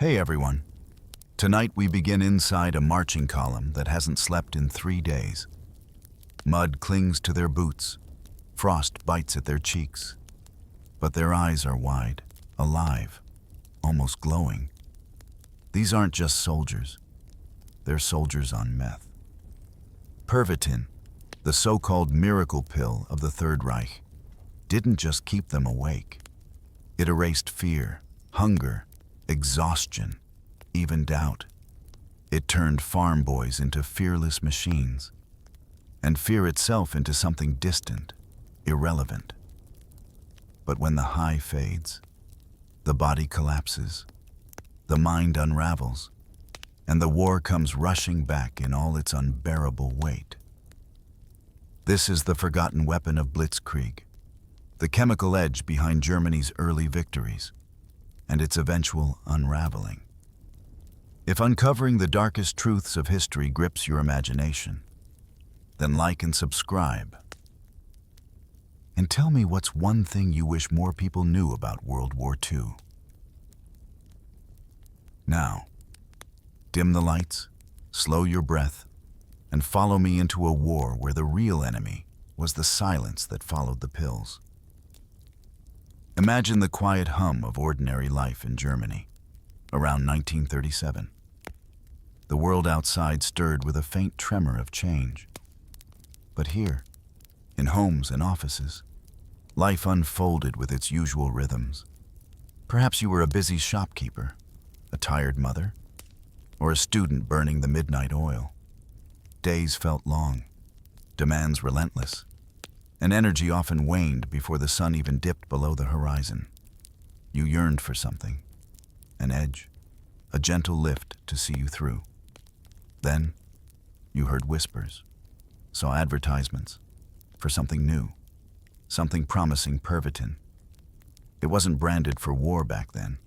Hey everyone. Tonight we begin inside a marching column that hasn't slept in 3 days. Mud clings to their boots, frost bites at their cheeks, but their eyes are wide, alive, almost glowing. These aren't just soldiers, they're soldiers on meth. Pervitin, the so-called miracle pill of the Third Reich, didn't just keep them awake. It erased fear, hunger, exhaustion, even doubt. It turned farm boys into fearless machines, and fear itself into something distant, irrelevant. But when the high fades, the body collapses, the mind unravels, and the war comes rushing back in all its unbearable weight. This is the forgotten weapon of Blitzkrieg, the chemical edge behind Germany's early victories, and its eventual unraveling. If uncovering the darkest truths of history grips your imagination, then like and subscribe. And tell me what's one thing you wish more people knew about World War II. Now, dim the lights, slow your breath, and follow me into a war where the real enemy was the silence that followed the pills. Imagine the quiet hum of ordinary life in Germany, around 1937. The world outside stirred with a faint tremor of change. But here, in homes and offices, life unfolded with its usual rhythms. Perhaps you were a busy shopkeeper, a tired mother, or a student burning the midnight oil. Days felt long, demands relentless, and energy often waned before the sun even dipped below the horizon. You yearned for something, an edge, a gentle lift to see you through. Then, you heard whispers, saw advertisements for something new, something promising Pervitin. It wasn't branded for war back then.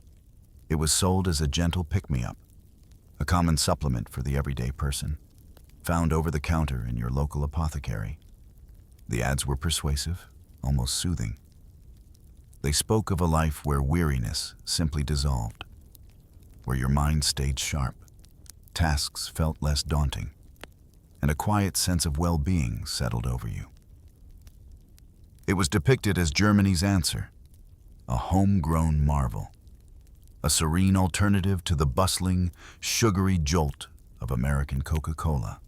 It was sold as a gentle pick-me-up, a common supplement for the everyday person, found over the counter in your local apothecary. The ads were persuasive, almost soothing. They spoke of a life where weariness simply dissolved, where your mind stayed sharp, tasks felt less daunting, and a quiet sense of well-being settled over you. It was depicted as Germany's answer, a homegrown marvel, a serene alternative to the bustling, sugary jolt of American Coca-Cola.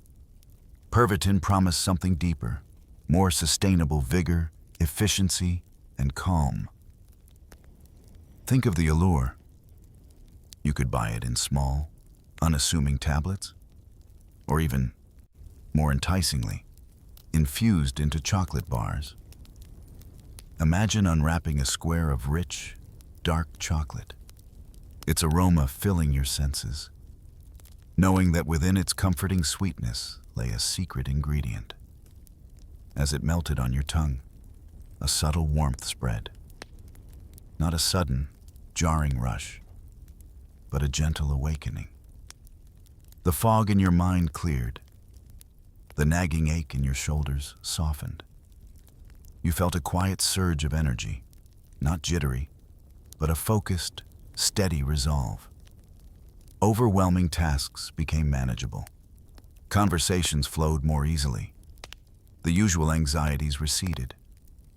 Pervitin promised something deeper, more sustainable vigor, efficiency, and calm. Think of the allure. You could buy it in small, unassuming tablets, or even, more enticingly, infused into chocolate bars. Imagine unwrapping a square of rich, dark chocolate, its aroma filling your senses, knowing that within its comforting sweetness lay a secret ingredient. As it melted on your tongue, a subtle warmth spread. Not a sudden, jarring rush, but a gentle awakening. The fog in your mind cleared. The nagging ache in your shoulders softened. You felt a quiet surge of energy, not jittery, but a focused, steady resolve. Overwhelming tasks became manageable. Conversations flowed more easily. The usual anxieties receded,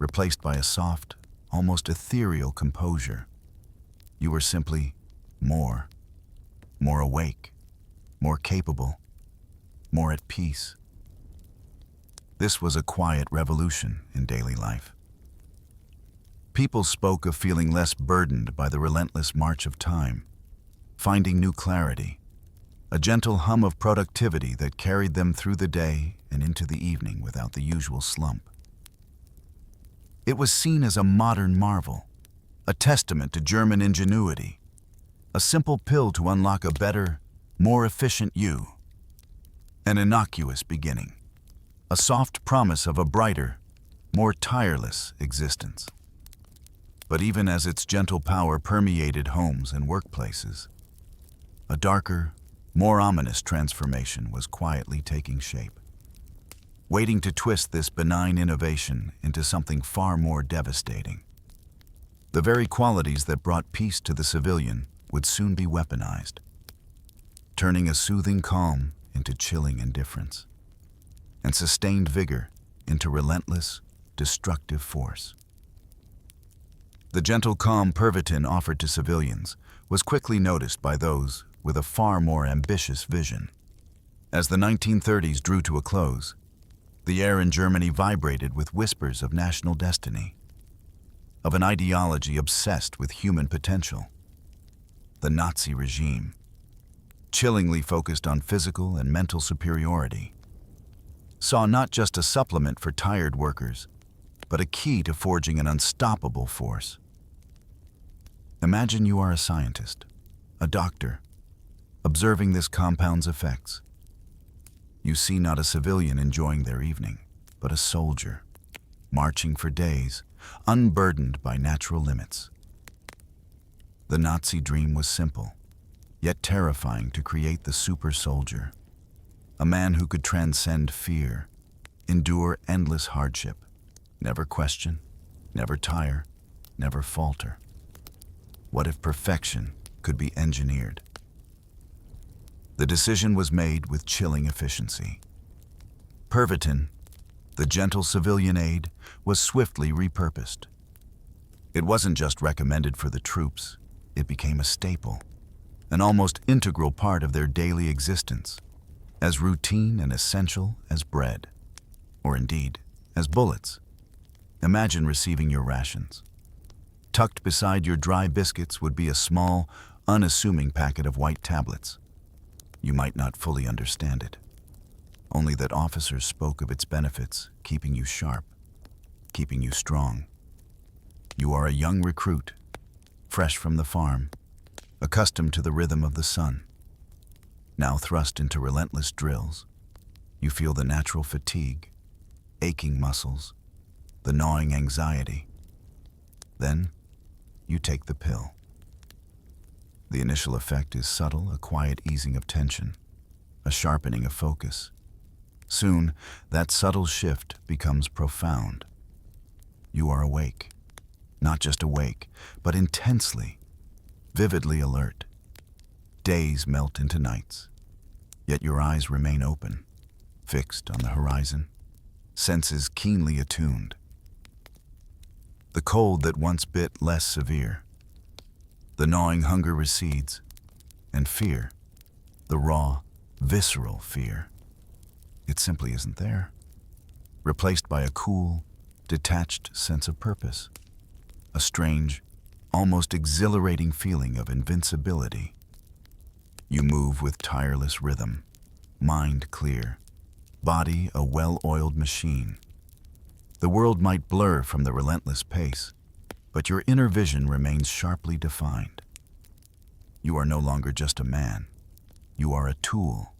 replaced by a soft, almost ethereal composure. You were simply more awake, more capable, more at peace. This was a quiet revolution in daily life. People spoke of feeling less burdened by the relentless march of time, finding new clarity, a gentle hum of productivity that carried them through the day and into the evening without the usual slump. It was seen as a modern marvel, a testament to German ingenuity, a simple pill to unlock a better, more efficient you, an innocuous beginning, a soft promise of a brighter, more tireless existence. But even as its gentle power permeated homes and workplaces, a darker, more ominous transformation was quietly taking shape, waiting to twist this benign innovation into something far more devastating. The very qualities that brought peace to the civilian would soon be weaponized, turning a soothing calm into chilling indifference, and sustained vigor into relentless, destructive force. The gentle calm Pervitin offered to civilians was quickly noticed by those with a far more ambitious vision. As the 1930s drew to a close, the air in Germany vibrated with whispers of national destiny, of an ideology obsessed with human potential. The Nazi regime, chillingly focused on physical and mental superiority, saw not just a supplement for tired workers, but a key to forging an unstoppable force. Imagine you are a scientist, a doctor, observing this compound's effects. You see not a civilian enjoying their evening, but a soldier, marching for days, unburdened by natural limits. The Nazi dream was simple, yet terrifying to create the super soldier, a man who could transcend fear, endure endless hardship, never question, never tire, never falter. What if perfection could be engineered? The decision was made with chilling efficiency. Pervitin, the gentle civilian aid, was swiftly repurposed. It wasn't just recommended for the troops, it became a staple, an almost integral part of their daily existence, as routine and essential as bread, or indeed, as bullets. Imagine receiving your rations. Tucked beside your dry biscuits would be a small, unassuming packet of white tablets. You might not fully understand it, only that officers spoke of its benefits, keeping you sharp, keeping you strong. You are a young recruit, fresh from the farm, accustomed to the rhythm of the sun. Now thrust into relentless drills, you feel the natural fatigue, aching muscles, the gnawing anxiety. Then, you take the pill. The initial effect is subtle, a quiet easing of tension, a sharpening of focus. Soon, that subtle shift becomes profound. You are awake. Not just awake, but intensely, vividly alert. Days melt into nights, yet your eyes remain open, fixed on the horizon, senses keenly attuned. The cold that once bit less severe. The gnawing hunger recedes, and fear, the raw, visceral fear, it simply isn't there, replaced by a cool, detached sense of purpose, a strange, almost exhilarating feeling of invincibility. You move with tireless rhythm, mind clear, body a well-oiled machine. The world might blur from the relentless pace, but your inner vision remains sharply defined. You are no longer just a man. You are a tool,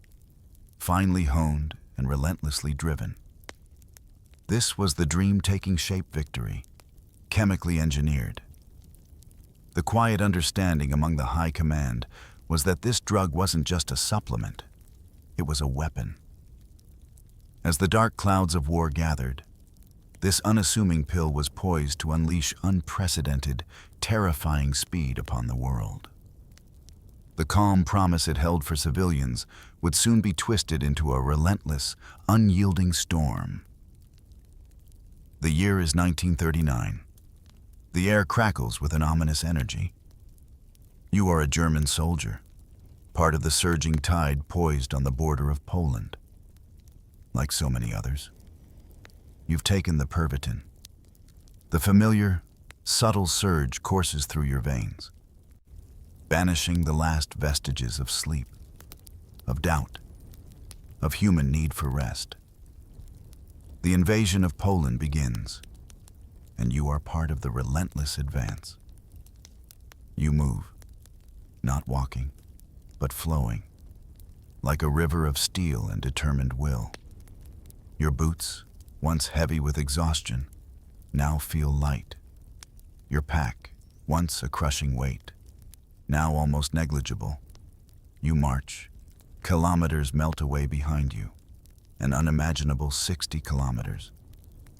finely honed and relentlessly driven. This was the dream-taking shape victory, chemically engineered. The quiet understanding among the high command was that this drug wasn't just a supplement, it was a weapon. As the dark clouds of war gathered, this unassuming pill was poised to unleash unprecedented, terrifying speed upon the world. The calm promise it held for civilians would soon be twisted into a relentless, unyielding storm. The year is 1939. The air crackles with an ominous energy. You are a German soldier, part of the surging tide poised on the border of Poland. Like so many others, you've taken the Pervitin. The familiar, subtle surge courses through your veins, banishing the last vestiges of sleep, of doubt, of human need for rest. The invasion of Poland begins, and you are part of the relentless advance. You move, not walking, but flowing, like a river of steel and determined will. Your boots, once heavy with exhaustion, now feel light. Your pack, once a crushing weight, now almost negligible. You march. Kilometers melt away behind you. An unimaginable 60 kilometers,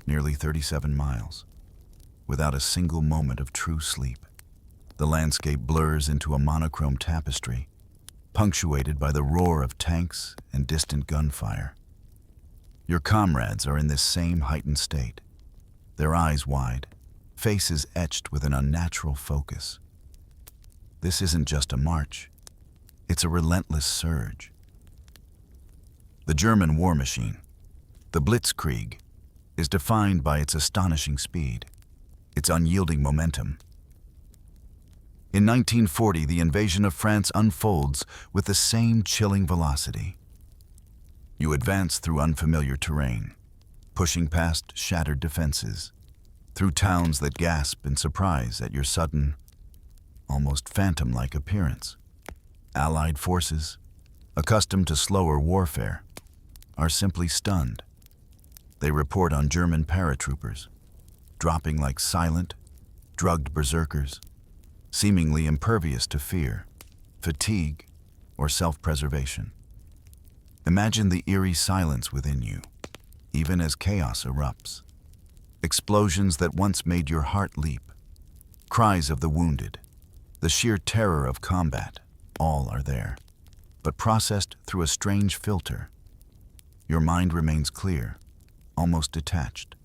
nearly 37 miles, without a single moment of true sleep. The landscape blurs into a monochrome tapestry, punctuated by the roar of tanks and distant gunfire. Your comrades are in this same heightened state, their eyes wide, faces etched with an unnatural focus. This isn't just a march, it's a relentless surge. The German war machine, the Blitzkrieg, is defined by its astonishing speed, its unyielding momentum. In 1940, the invasion of France unfolds with the same chilling velocity. You advance through unfamiliar terrain, pushing past shattered defenses, through towns that gasp in surprise at your sudden, almost phantom-like appearance. Allied forces, accustomed to slower warfare, are simply stunned. They report on German paratroopers, dropping like silent, drugged berserkers, seemingly impervious to fear, fatigue, or self-preservation. Imagine the eerie silence within you, even as chaos erupts. Explosions that once made your heart leap, cries of the wounded, the sheer terror of combat, all are there, but processed through a strange filter. Your mind remains clear, almost detached.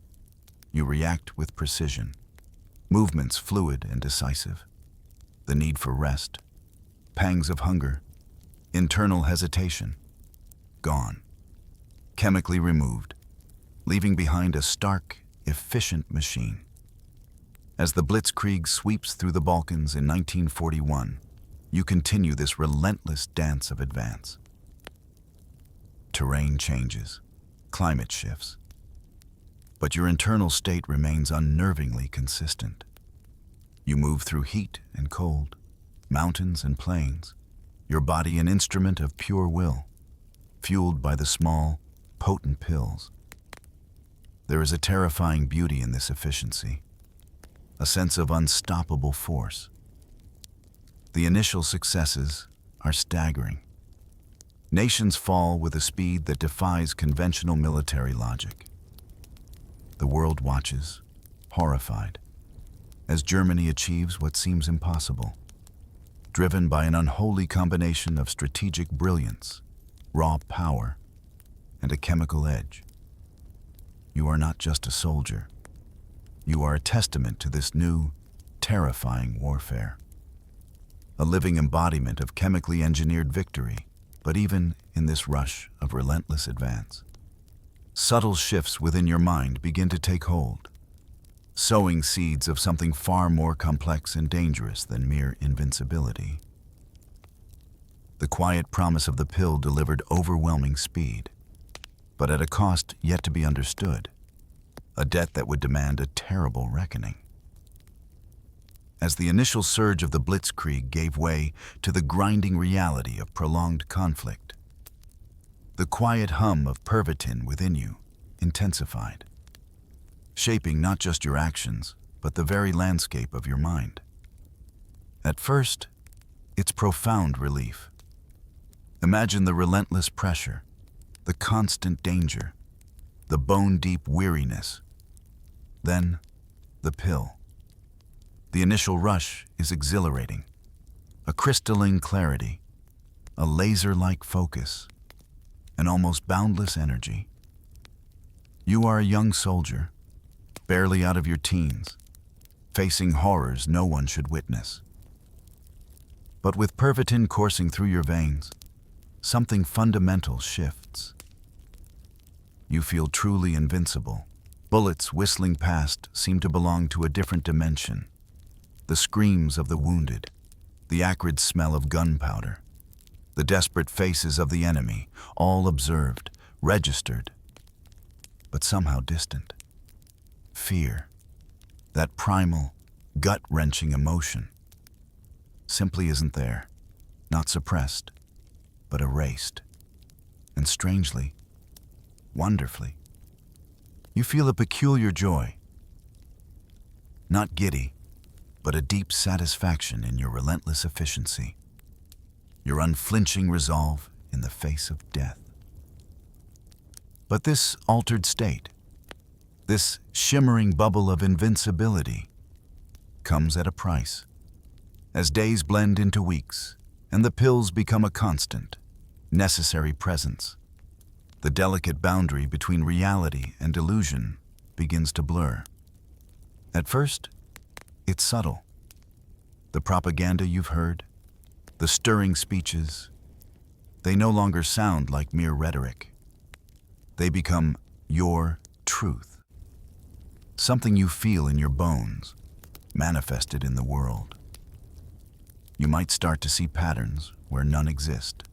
You react with precision, movements fluid and decisive. The need for rest, pangs of hunger, internal hesitation, gone, chemically removed, leaving behind a stark, efficient machine. As the Blitzkrieg sweeps through the Balkans in 1941, you continue this relentless dance of advance. Terrain changes, climate shifts, but your internal state remains unnervingly consistent. You move through heat and cold, mountains and plains, your body an instrument of pure will, fueled by the small, potent pills. There is a terrifying beauty in this efficiency, a sense of unstoppable force. The initial successes are staggering. Nations fall with a speed that defies conventional military logic. The world watches, horrified, as Germany achieves what seems impossible, driven by an unholy combination of strategic brilliance, raw power, and a chemical edge. You are not just a soldier. You are a testament to this new, terrifying warfare. A living embodiment of chemically engineered victory, but even in this rush of relentless advance, subtle shifts within your mind begin to take hold, sowing seeds of something far more complex and dangerous than mere invincibility. The quiet promise of the pill delivered overwhelming speed, but at a cost yet to be understood, a debt that would demand a terrible reckoning. As the initial surge of the Blitzkrieg gave way to the grinding reality of prolonged conflict, the quiet hum of Pervitin within you intensified, shaping not just your actions, but the very landscape of your mind. At first, it's profound relief. Imagine the relentless pressure, the constant danger, the bone-deep weariness. Then, the pill. The initial rush is exhilarating, a crystalline clarity, a laser-like focus, an almost boundless energy. You are a young soldier, barely out of your teens, facing horrors no one should witness. But with Pervitin coursing through your veins, something fundamental shifts. You feel truly invincible. Bullets whistling past seem to belong to a different dimension. The screams of the wounded, the acrid smell of gunpowder, the desperate faces of the enemy, all observed, registered, but somehow distant. Fear, that primal, gut-wrenching emotion, simply isn't there, not suppressed, but erased. And strangely, wonderfully, you feel a peculiar joy. Not giddy, but a deep satisfaction in your relentless efficiency, your unflinching resolve in the face of death. But this altered state, this shimmering bubble of invincibility, comes at a price. As days blend into weeks, and the pills become a constant, necessary presence, the delicate boundary between reality and delusion begins to blur. At first, it's subtle. The propaganda you've heard, the stirring speeches, they no longer sound like mere rhetoric. They become your truth. Something you feel in your bones, manifested in the world. You might start to see patterns where none exist,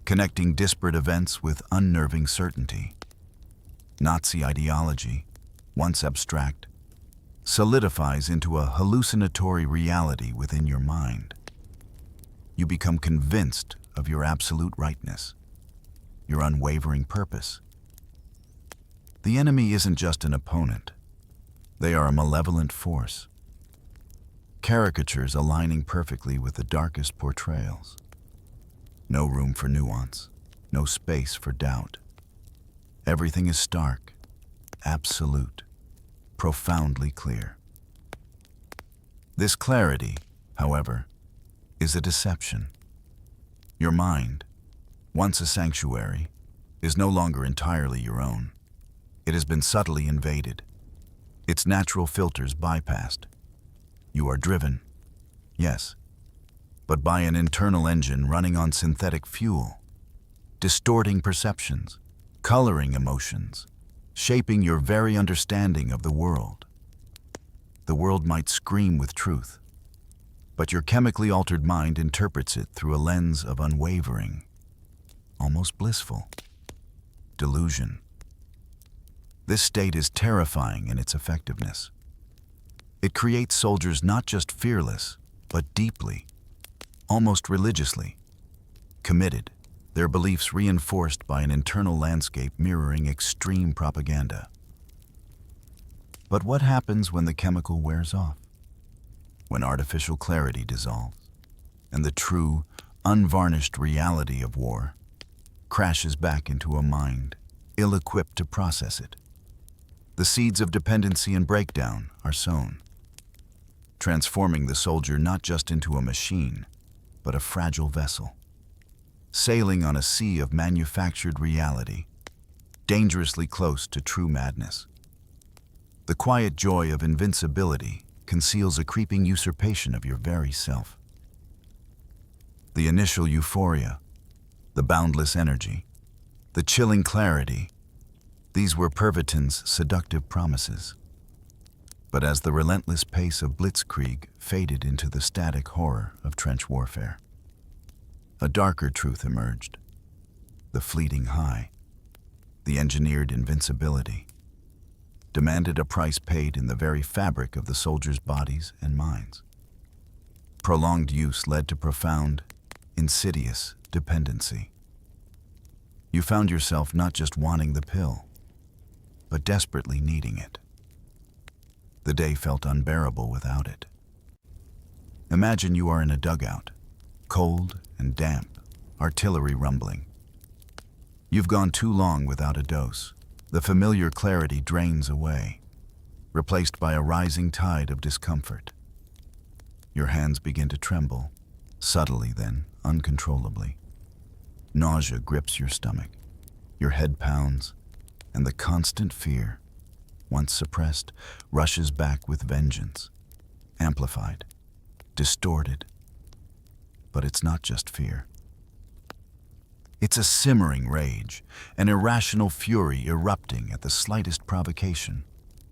connecting disparate events with unnerving certainty. Nazi ideology, once abstract, solidifies into a hallucinatory reality within your mind. You become convinced of your absolute rightness, your unwavering purpose. The enemy isn't just an opponent. They are a malevolent force. Caricatures aligning perfectly with the darkest portrayals. No room for nuance, no space for doubt. Everything is stark, absolute, profoundly clear. This clarity, however, is a deception. Your mind, once a sanctuary, is no longer entirely your own. It has been subtly invaded, its natural filters bypassed. You are driven, yes, but by an internal engine running on synthetic fuel, distorting perceptions, coloring emotions, shaping your very understanding of the world. The world might scream with truth, but your chemically altered mind interprets it through a lens of unwavering, almost blissful, delusion. This state is terrifying in its effectiveness. It creates soldiers not just fearless, but deeply, almost religiously, committed, their beliefs reinforced by an internal landscape mirroring extreme propaganda. But what happens when the chemical wears off? When artificial clarity dissolves, and the true, unvarnished reality of war crashes back into a mind ill-equipped to process it. The seeds of dependency and breakdown are sown, transforming the soldier not just into a machine, but a fragile vessel, sailing on a sea of manufactured reality, dangerously close to true madness. The quiet joy of invincibility conceals a creeping usurpation of your very self. The initial euphoria, the boundless energy, the chilling clarity, these were Pervitin's seductive promises. But as the relentless pace of Blitzkrieg faded into the static horror of trench warfare, a darker truth emerged. The fleeting high, the engineered invincibility, demanded a price paid in the very fabric of the soldiers' bodies and minds. Prolonged use led to profound, insidious dependency. You found yourself not just wanting the pill, but desperately needing it. The day felt unbearable without it. Imagine you are in a dugout, cold and damp, artillery rumbling. You've gone too long without a dose. The familiar clarity drains away, replaced by a rising tide of discomfort. Your hands begin to tremble, subtly then uncontrollably. Nausea grips your stomach, your head pounds, and the constant fear, once suppressed, rushes back with vengeance, amplified, distorted. But it's not just fear. It's a simmering rage, an irrational fury erupting at the slightest provocation,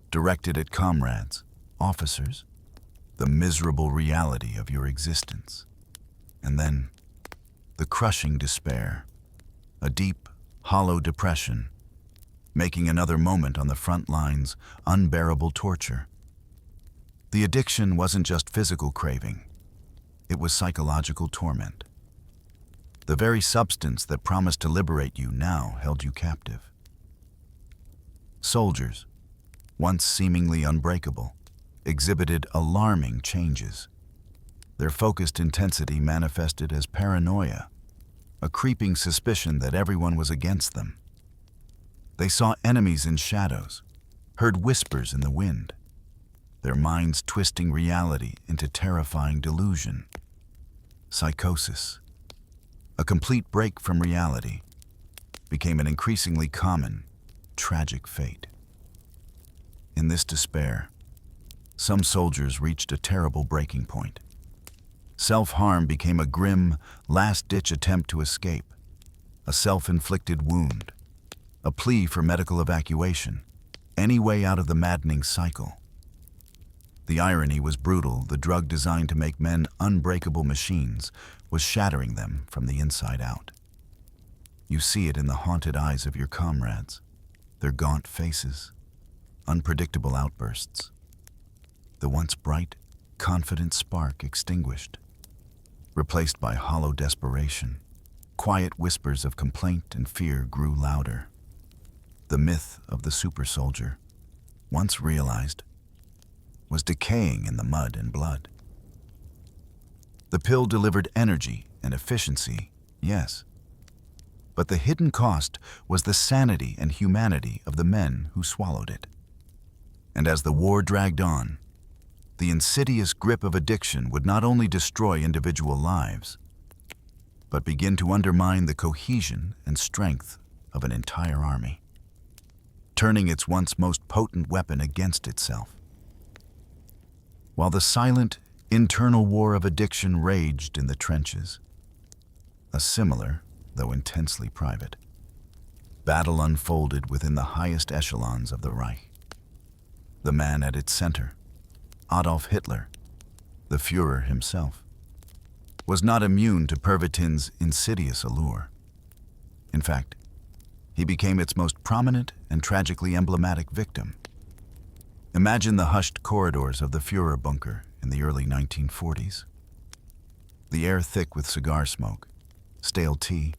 directed at comrades, officers, the miserable reality of your existence. And then, the crushing despair, a deep, hollow depression, making another moment on the front lines unbearable torture. The addiction wasn't just physical craving, it was psychological torment. The very substance that promised to liberate you now held you captive. Soldiers, once seemingly unbreakable, exhibited alarming changes. Their focused intensity manifested as paranoia, a creeping suspicion that everyone was against them. They saw enemies in shadows, heard whispers in the wind, their minds twisting reality into terrifying delusion. Psychosis, a complete break from reality, became an increasingly common, tragic fate. In this despair, some soldiers reached a terrible breaking point. Self-harm became a grim, last-ditch attempt to escape, a self-inflicted wound, a plea for medical evacuation, any way out of the maddening cycle. The irony was brutal. The drug designed to make men unbreakable machines was shattering them from the inside out. You see it in the haunted eyes of your comrades, their gaunt faces, unpredictable outbursts. The once bright, confident spark extinguished, replaced by hollow desperation. Quiet whispers of complaint and fear grew louder. The myth of the super soldier, once realized, was decaying in the mud and blood. The pill delivered energy and efficiency, yes, but the hidden cost was the sanity and humanity of the men who swallowed it. And as the war dragged on, the insidious grip of addiction would not only destroy individual lives, but begin to undermine the cohesion and strength of an entire army, turning its once most potent weapon against itself. While the silent, internal war of addiction raged in the trenches, a similar, though intensely private, battle unfolded within the highest echelons of the Reich. The man at its center, Adolf Hitler, the Führer himself, was not immune to Pervitin's insidious allure. In fact, he became its most prominent and tragically emblematic victim. Imagine the hushed corridors of the Führer bunker in the early 1940s. The air thick with cigar smoke, stale tea,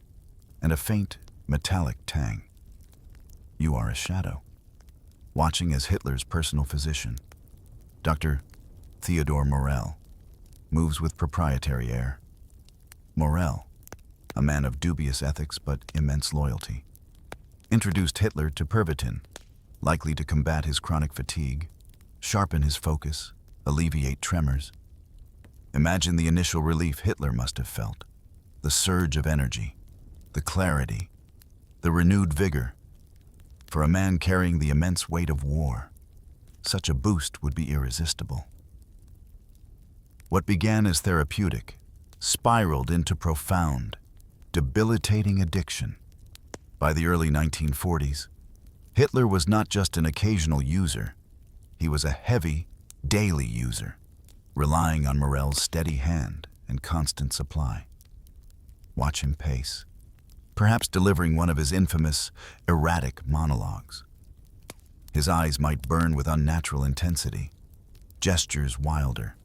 and a faint, metallic tang. You are a shadow, watching as Hitler's personal physician, Dr. Theodor Morell, moves with proprietary air. Morell, a man of dubious ethics but immense loyalty, introduced Hitler to Pervitin, likely to combat his chronic fatigue, sharpen his focus, alleviate tremors. Imagine the initial relief Hitler must have felt, the surge of energy, the clarity, the renewed vigor. For a man carrying the immense weight of war, such a boost would be irresistible. What began as therapeutic spiraled into profound, debilitating addiction. By the early 1940s, Hitler was not just an occasional user, he was a heavy, daily user, relying on Morell's steady hand and constant supply. Watch him pace, perhaps delivering one of his infamous, erratic monologues. His eyes might burn with unnatural intensity, gestures wilder,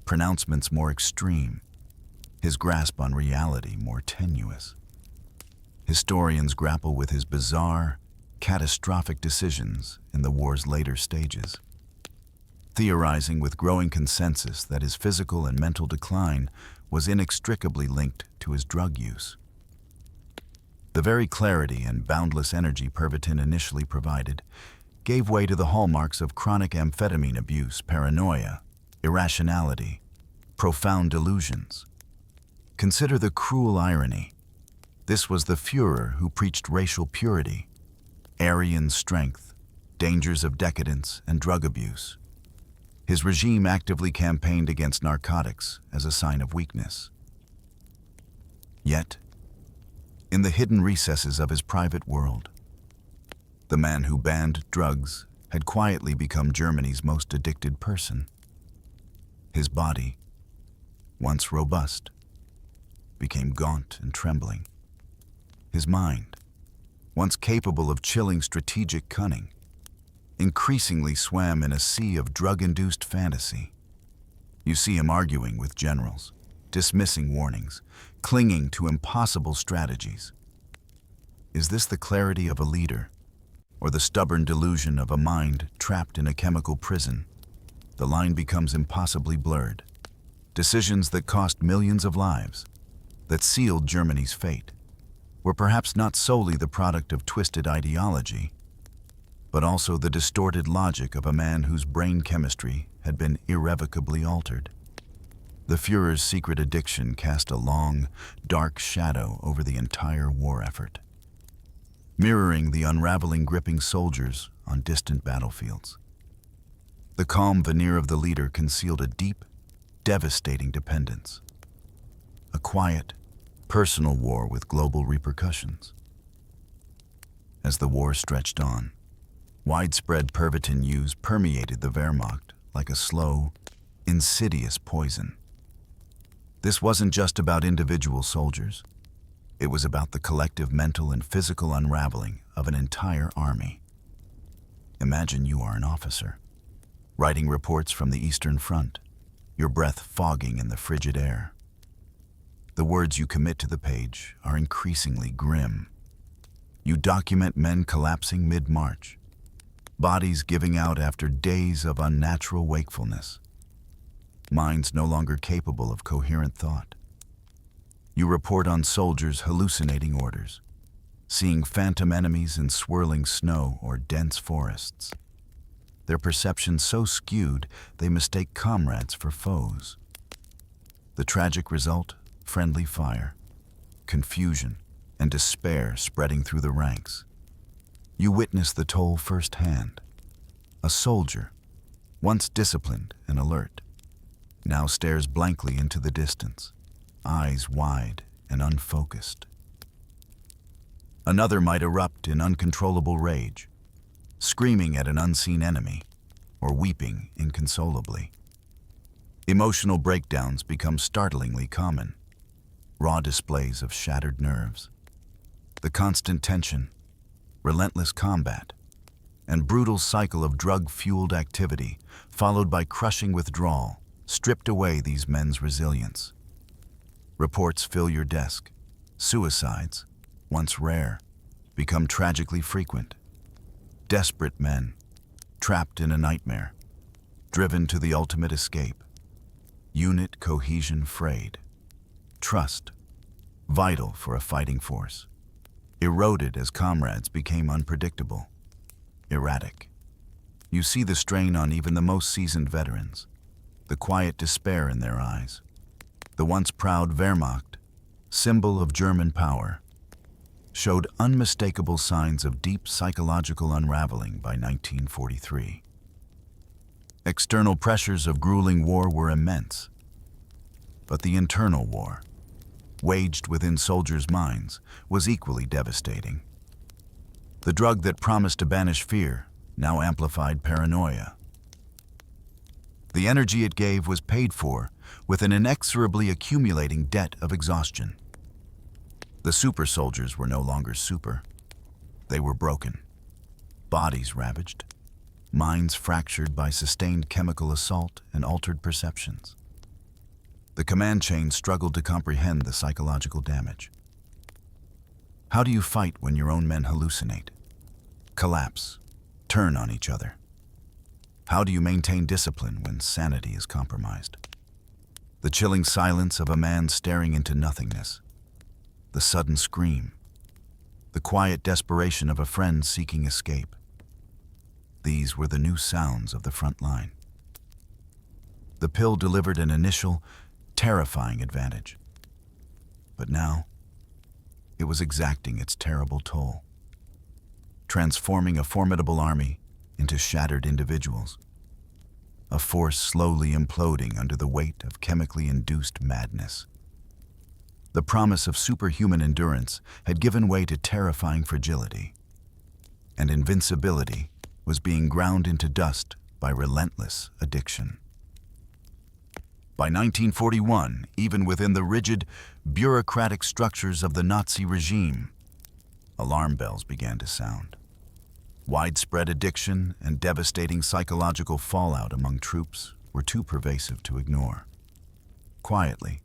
pronouncements more extreme, his grasp on reality more tenuous. Historians grapple with his bizarre, catastrophic decisions in the war's later stages, theorizing with growing consensus that his physical and mental decline was inextricably linked to his drug use. The very clarity and boundless energy Pervitin initially provided gave way to the hallmarks of chronic amphetamine abuse, paranoia, irrationality, profound delusions. Consider the cruel irony. This was the Führer who preached racial purity, Aryan strength, dangers of decadence and drug abuse. His regime actively campaigned against narcotics as a sign of weakness. Yet, in the hidden recesses of his private world, the man who banned drugs had quietly become Germany's most addicted person. His body, once robust, became gaunt and trembling. His mind, once capable of chilling strategic cunning, increasingly swam in a sea of drug-induced fantasy. You see him arguing with generals, dismissing warnings, clinging to impossible strategies. Is this the clarity of a leader, or the stubborn delusion of a mind trapped in a chemical prison? The line becomes impossibly blurred. Decisions that cost millions of lives, that sealed Germany's fate, were perhaps not solely the product of twisted ideology, but also the distorted logic of a man whose brain chemistry had been irrevocably altered. The Führer's secret addiction cast a long, dark shadow over the entire war effort, mirroring the unraveling gripping soldiers on distant battlefields. The calm veneer of the leader concealed a deep, devastating dependence, a quiet, personal war with global repercussions. As the war stretched on, widespread Pervitin use permeated the Wehrmacht like a slow, insidious poison. This wasn't just about individual soldiers. It was about the collective mental and physical unraveling of an entire army. Imagine you are an officer, writing reports from the Eastern Front, your breath fogging in the frigid air. The words you commit to the page are increasingly grim. You document men collapsing mid-march, bodies giving out after days of unnatural wakefulness, minds no longer capable of coherent thought. You report on soldiers hallucinating orders, seeing phantom enemies in swirling snow or dense forests. Their perceptions so skewed they mistake comrades for foes. The tragic result? Friendly fire, confusion, and despair spreading through the ranks. You witness the toll firsthand. A soldier, once disciplined and alert, now stares blankly into the distance, eyes wide and unfocused. Another might erupt in uncontrollable rage, screaming at an unseen enemy or weeping inconsolably. Emotional breakdowns become startlingly common, raw displays of shattered nerves. The constant tension, relentless combat, and brutal cycle of drug-fueled activity, followed by crushing withdrawal, stripped away these men's resilience. Reports fill your desk. Suicides, once rare, become tragically frequent. Desperate men, trapped in a nightmare, driven to the ultimate escape. Unit cohesion frayed. Trust, vital for a fighting force, eroded as comrades became unpredictable, erratic. You see the strain on even the most seasoned veterans, the quiet despair in their eyes. The once proud Wehrmacht, symbol of German power, showed unmistakable signs of deep psychological unraveling by 1943. External pressures of grueling war were immense, but the internal war, waged within soldiers' minds, was equally devastating. The drug that promised to banish fear now amplified paranoia. The energy it gave was paid for with an inexorably accumulating debt of exhaustion. The super soldiers were no longer super. They were broken, bodies ravaged, minds fractured by sustained chemical assault and altered perceptions. The command chain struggled to comprehend the psychological damage. How do you fight when your own men hallucinate, collapse, turn on each other? How do you maintain discipline when sanity is compromised? The chilling silence of a man staring into nothingness, the sudden scream, the quiet desperation of a friend seeking escape. These were the new sounds of the front line. The pill delivered an initial, terrifying advantage. But now, it was exacting its terrible toll, transforming a formidable army into shattered individuals, a force slowly imploding under the weight of chemically induced madness. The promise of superhuman endurance had given way to terrifying fragility, and invincibility was being ground into dust by relentless addiction. By 1941, even within the rigid, bureaucratic structures of the Nazi regime, alarm bells began to sound. Widespread addiction and devastating psychological fallout among troops were too pervasive to ignore. Quietly,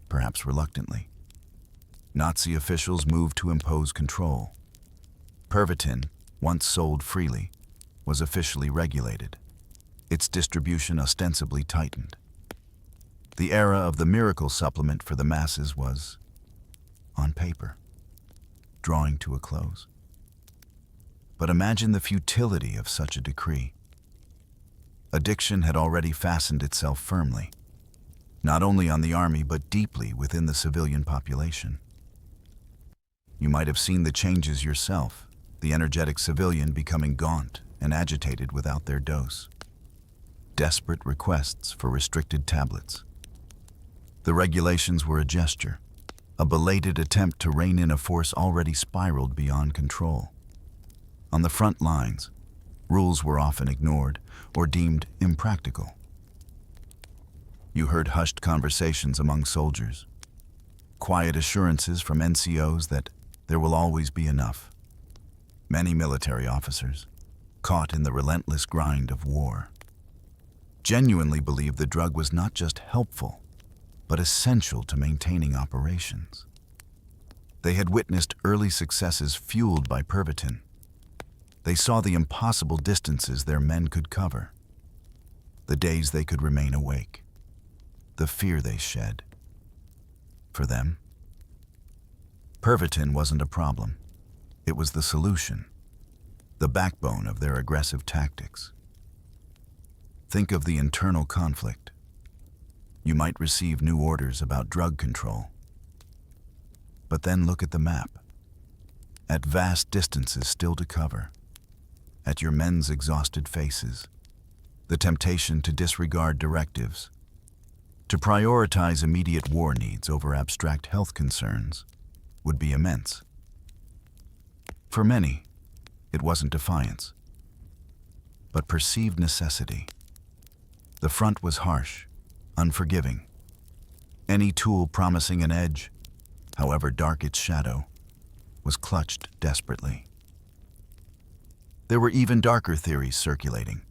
perhaps reluctantly, Nazi officials moved to impose control. Pervitin, once sold freely, was officially regulated, its distribution ostensibly tightened. The era of the miracle supplement for the masses was, on paper, drawing to a close. But imagine the futility of such a decree. Addiction had already fastened itself firmly, not only on the army but deeply within the civilian population. You might have seen the changes yourself, the energetic civilian becoming gaunt and agitated without their dose. Desperate requests for restricted tablets. The regulations were a gesture, a belated attempt to rein in a force already spiraled beyond control. On the front lines, rules were often ignored or deemed impractical. You heard hushed conversations among soldiers, quiet assurances from NCOs that there will always be enough. Many military officers, caught in the relentless grind of war, genuinely believed the drug was not just helpful, but essential to maintaining operations. They had witnessed early successes fueled by Pervitin. They saw the impossible distances their men could cover, the days they could remain awake, the fear they shed. For them, Pervitin wasn't a problem. It was the solution, the backbone of their aggressive tactics. Think of the internal conflict. You might receive new orders about drug control. But then look at the map. At vast distances still to cover, at your men's exhausted faces, the temptation to disregard directives, to prioritize immediate war needs over abstract health concerns, would be immense. For many, it wasn't defiance, but perceived necessity. The front was harsh, unforgiving. Any tool promising an edge, however dark its shadow, was clutched desperately. There were even darker theories circulating,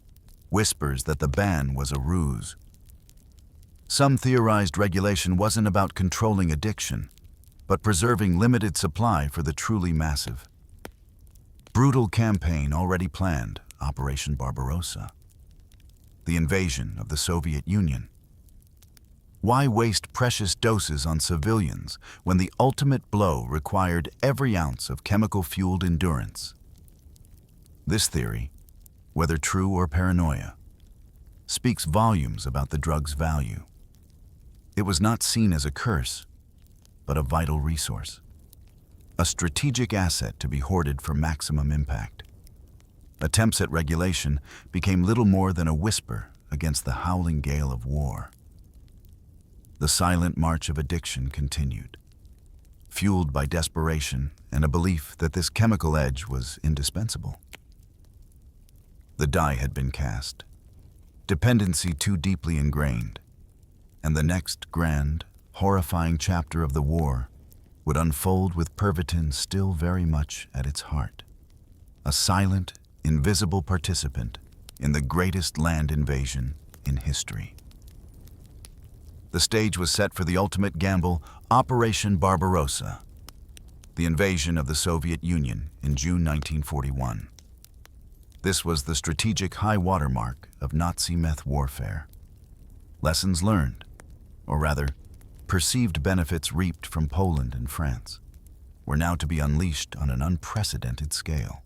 whispers that the ban was a ruse. Some theorized regulation wasn't about controlling addiction, but preserving limited supply for the truly massive. Brutal campaign already planned, Operation Barbarossa. The invasion of the Soviet Union. Why waste precious doses on civilians when the ultimate blow required every ounce of chemical-fueled endurance? This theory, whether true or paranoia, speaks volumes about the drug's value. It was not seen as a curse, but a vital resource. A strategic asset to be hoarded for maximum impact. Attempts at regulation became little more than a whisper against the howling gale of war. The silent march of addiction continued, fueled by desperation and a belief that this chemical edge was indispensable. The die had been cast, dependency too deeply ingrained, and the next grand, horrifying chapter of the war would unfold with Pervitin still very much at its heart. A silent, invisible participant in the greatest land invasion in history. The stage was set for the ultimate gamble, Operation Barbarossa, the invasion of the Soviet Union in June 1941. This was the strategic high watermark of Nazi meth warfare. Lessons learned, or rather, perceived benefits reaped from Poland and France, were now to be unleashed on an unprecedented scale.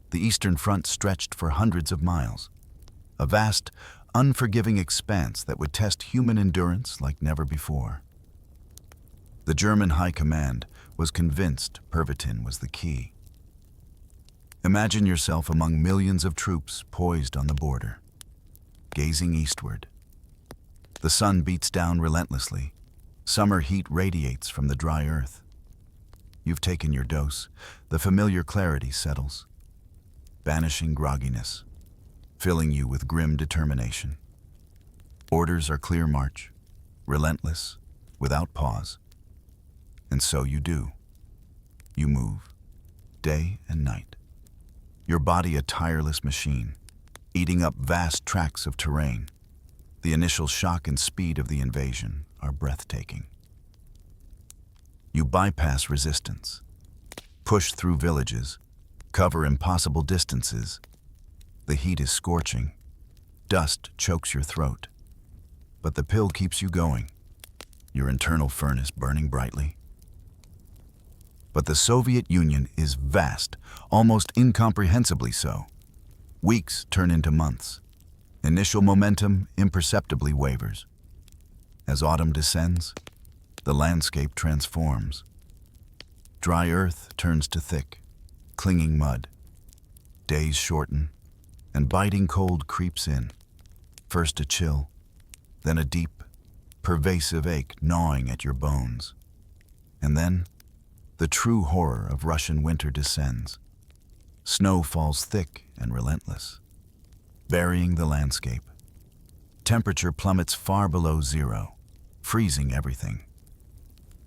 The Eastern Front stretched for hundreds of miles, a vast, unforgiving expanse that would test human endurance like never before. The German High Command was convinced Pervitin was the key. Imagine yourself among millions of troops poised on the border, gazing eastward. The sun beats down relentlessly. Summer heat radiates from the dry earth. You've taken your dose. The familiar clarity settles, banishing grogginess, filling you with grim determination. Orders are clear march, relentless, without pause. And so you do. You move, day and night. Your body a tireless machine, eating up vast tracts of terrain. The initial shock and speed of the invasion are breathtaking. You bypass resistance, push through villages, cover impossible distances. The heat is scorching. Dust chokes your throat. But the pill keeps you going, your internal furnace burning brightly. But the Soviet Union is vast, almost incomprehensibly so. Weeks turn into months. Initial momentum imperceptibly wavers. As autumn descends, the landscape transforms. Dry earth turns to thick, clinging mud. Days shorten, and biting cold creeps in. First a chill, then a deep, pervasive ache gnawing at your bones. And then, the true horror of Russian winter descends. Snow falls thick and relentless, burying the landscape. Temperature plummets far below zero, freezing everything.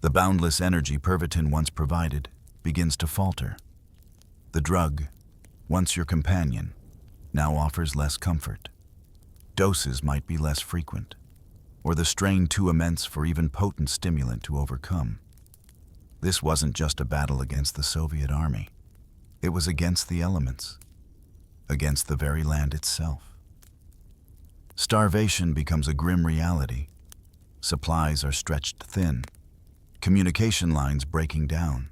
The boundless energy Pervitin once provided begins to falter. The drug, once your companion, now offers less comfort. Doses might be less frequent, or the strain too immense for even potent stimulant to overcome. This wasn't just a battle against the Soviet army. It was against the elements, against the very land itself. Starvation becomes a grim reality. Supplies are stretched thin, communication lines breaking down.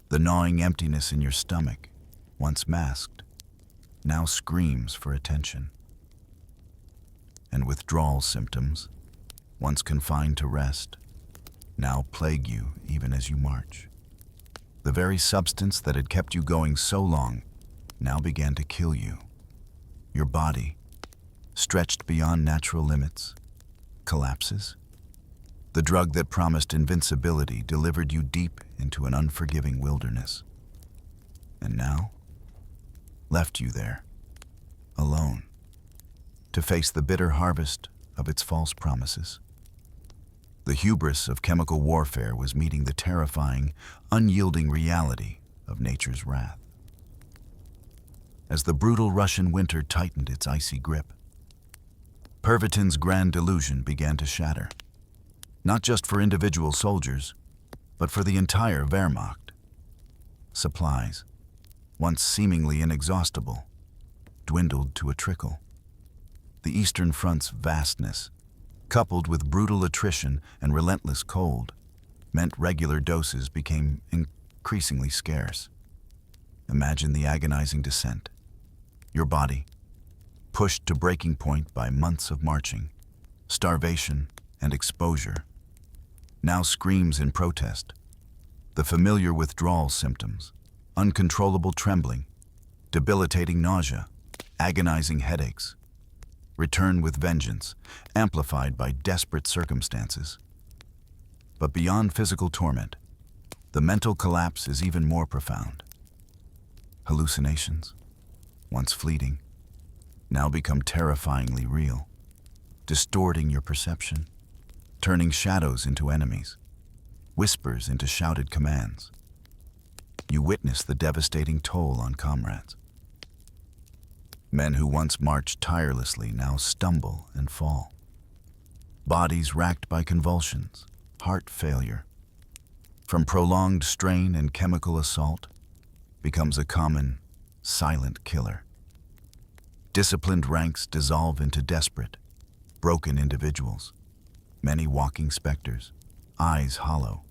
The gnawing emptiness in your stomach, once masked, now screams for attention. And withdrawal symptoms, once confined to rest, now plague you even as you march. The very substance that had kept you going so long now began to kill you. Your body, stretched beyond natural limits, collapses. The drug that promised invincibility delivered you deep into an unforgiving wilderness. And now, left you there, alone, to face the bitter harvest of its false promises. The hubris of chemical warfare was meeting the terrifying, unyielding reality of nature's wrath. As the brutal Russian winter tightened its icy grip, Pervitin's grand delusion began to shatter, not just for individual soldiers, but for the entire Wehrmacht. Supplies, once seemingly inexhaustible, dwindled to a trickle. The Eastern Front's vastness, coupled with brutal attrition and relentless cold, meant regular doses became increasingly scarce. Imagine the agonizing descent. Your body, pushed to breaking point by months of marching, starvation, and exposure, now screams in protest. The familiar withdrawal symptoms, uncontrollable trembling, debilitating nausea, agonizing headaches, return with vengeance, amplified by desperate circumstances. But beyond physical torment, the mental collapse is even more profound. Hallucinations, once fleeting, now become terrifyingly real, distorting your perception, turning shadows into enemies, whispers into shouted commands. You witness the devastating toll on comrades. Men who once marched tirelessly now stumble and fall. Bodies racked by convulsions, heart failure. From prolonged strain and chemical assault, becomes a common, silent killer. Disciplined ranks dissolve into desperate, broken individuals, many walking specters, eyes hollow,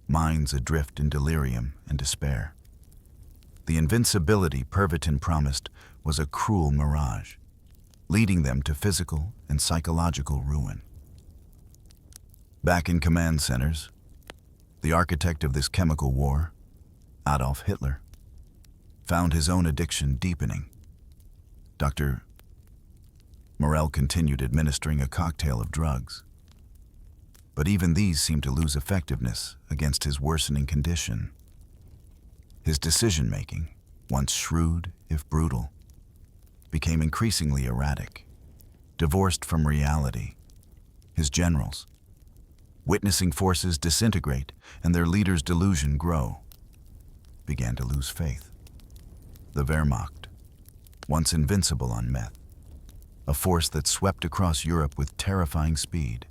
minds adrift in delirium and despair. The invincibility Pervitin promised was a cruel mirage, leading them to physical and psychological ruin. Back in command centers, the architect of this chemical war, Adolf Hitler, found his own addiction deepening. Dr. Morell continued administering a cocktail of drugs, but even these seemed to lose effectiveness against his worsening condition. His decision-making, once shrewd if brutal, became increasingly erratic, divorced from reality. His generals, witnessing forces disintegrate and their leaders' delusion grow, began to lose faith. The Wehrmacht, once invincible on meth, a force that swept across Europe with terrifying speed,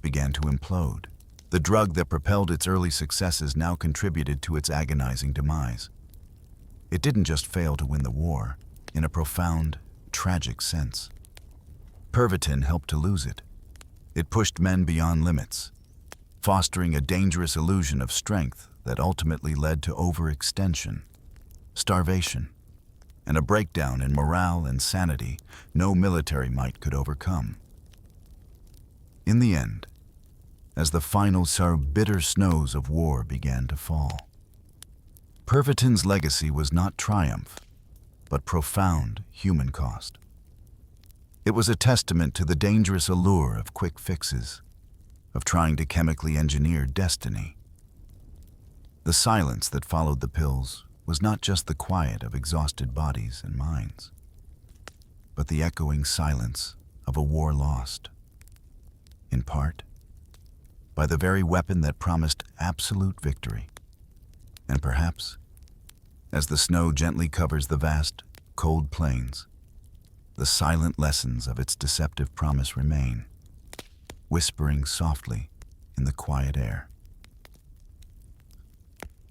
began to implode. The drug that propelled its early successes now contributed to its agonizing demise. It didn't just fail to win the war, in a profound, tragic sense. Pervitin helped to lose it. It pushed men beyond limits, fostering a dangerous illusion of strength that ultimately led to overextension, starvation, and a breakdown in morale and sanity no military might could overcome. In the end, as the final bitter snows of war began to fall, Pervitin's legacy was not triumph, but profound human cost. It was a testament to the dangerous allure of quick fixes, of trying to chemically engineer destiny. The silence that followed the pills was not just the quiet of exhausted bodies and minds, but the echoing silence of a war lost, in part, by the very weapon that promised absolute victory. And perhaps, as the snow gently covers the vast, cold plains, the silent lessons of its deceptive promise remain, whispering softly in the quiet air.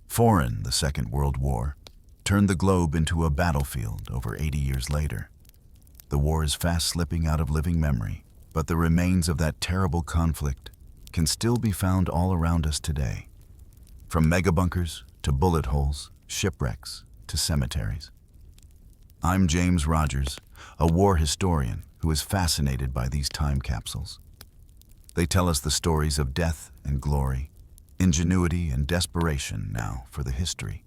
Foreign, the Second World War turned the globe into a battlefield over 80 years later. The war is fast slipping out of living memory, but the remains of that terrible conflict can still be found all around us today, from megabunkers to bullet holes, shipwrecks to cemeteries. I'm James Rogers, a war historian who is fascinated by these time capsules. They tell us the stories of death and glory, ingenuity and desperation now for the history.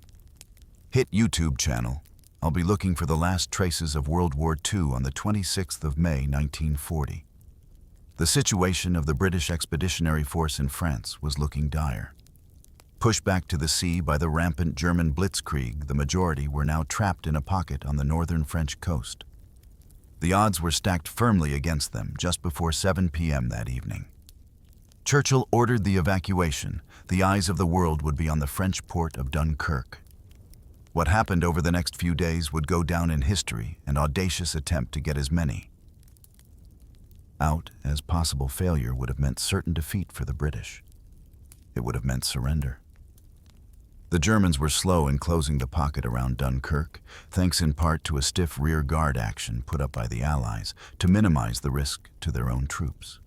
Hit YouTube channel. I'll be looking for the last traces of World War II on the 26th of May, 1940. The situation of the British Expeditionary Force in France was looking dire. Pushed back to the sea by the rampant German Blitzkrieg, the majority were now trapped in a pocket on the northern French coast. The odds were stacked firmly against them just before 7 p.m. that evening. Churchill ordered the evacuation. The eyes of the world would be on the French port of Dunkirk. What happened over the next few days would go down in history, an audacious attempt to get as many out as possible failure would have meant certain defeat for the British. It would have meant surrender. The Germans were slow in closing the pocket around Dunkirk, thanks in part to a stiff rear guard action put up by the Allies to minimize the risk to their own troops.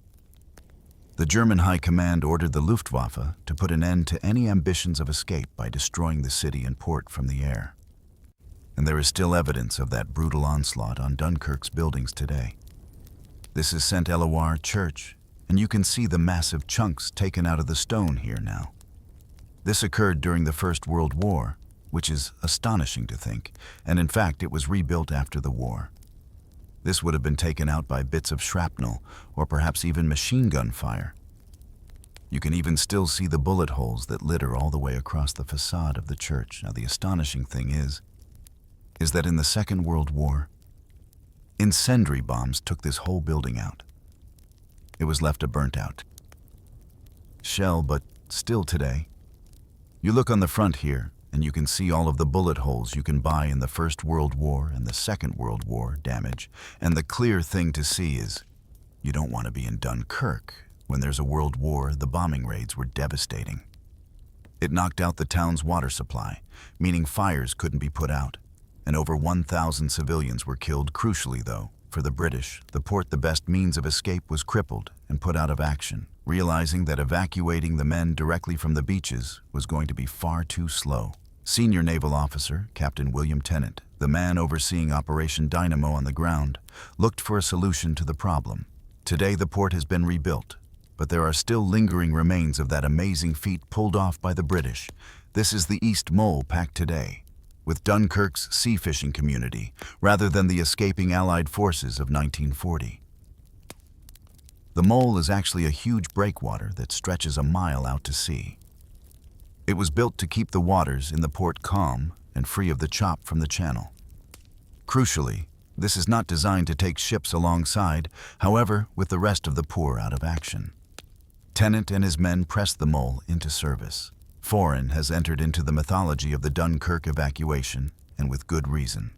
The German High Command ordered the Luftwaffe to put an end to any ambitions of escape by destroying the city and port from the air. And there is still evidence of that brutal onslaught on Dunkirk's buildings today. This is St. Eloire Church, and you can see the massive chunks taken out of the stone here now. This occurred during the First World War, which is astonishing to think, and in fact it was rebuilt after the war. This would have been taken out by bits of shrapnel, or perhaps even machine gun fire. You can even still see the bullet holes that litter all the way across the facade of the church. Now the astonishing thing is that in the Second World War, incendiary bombs took this whole building out. It was left a burnt-out shell, but still today, you look on the front here, and you can see all of the bullet holes you can buy in the First World War and the Second World War damage, and the clear thing to see is you don't want to be in Dunkirk. When there's a world war, the bombing raids were devastating. It knocked out the town's water supply, meaning fires couldn't be put out, and over 1,000 civilians were killed. Crucially, though, for the British, the port, the best means of escape, was crippled and put out of action, realizing that evacuating the men directly from the beaches was going to be far too slow. Senior naval officer, Captain William Tennant, the man overseeing Operation Dynamo on the ground, looked for a solution to the problem. Today the port has been rebuilt, but there are still lingering remains of that amazing feat pulled off by the British. This is the East Mole packed today, with Dunkirk's sea fishing community, rather than the escaping Allied forces of 1940. The mole is actually a huge breakwater that stretches a mile out to sea. It was built to keep the waters in the port calm and free of the chop from the channel. Crucially, this is not designed to take ships alongside, however, with the rest of the poor out of action. Tennant and his men pressed the mole into service. Foreign has entered into the mythology of the Dunkirk evacuation, and with good reason.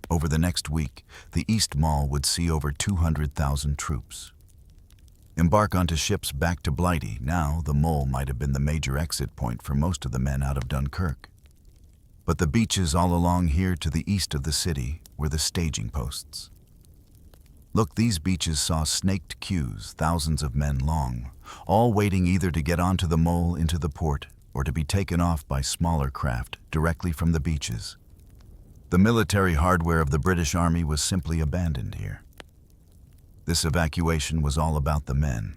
Over the next week, the East Mall would see over 200,000 troops embark onto ships back to Blighty. Now, the mole might have been the major exit point for most of the men out of Dunkirk. But the beaches all along here to the east of the city were the staging posts. Look, these beaches saw snaked queues, thousands of men long, all waiting either to get onto the mole into the port or to be taken off by smaller craft directly from the beaches. The military hardware of the British Army was simply abandoned here. This evacuation was all about the men.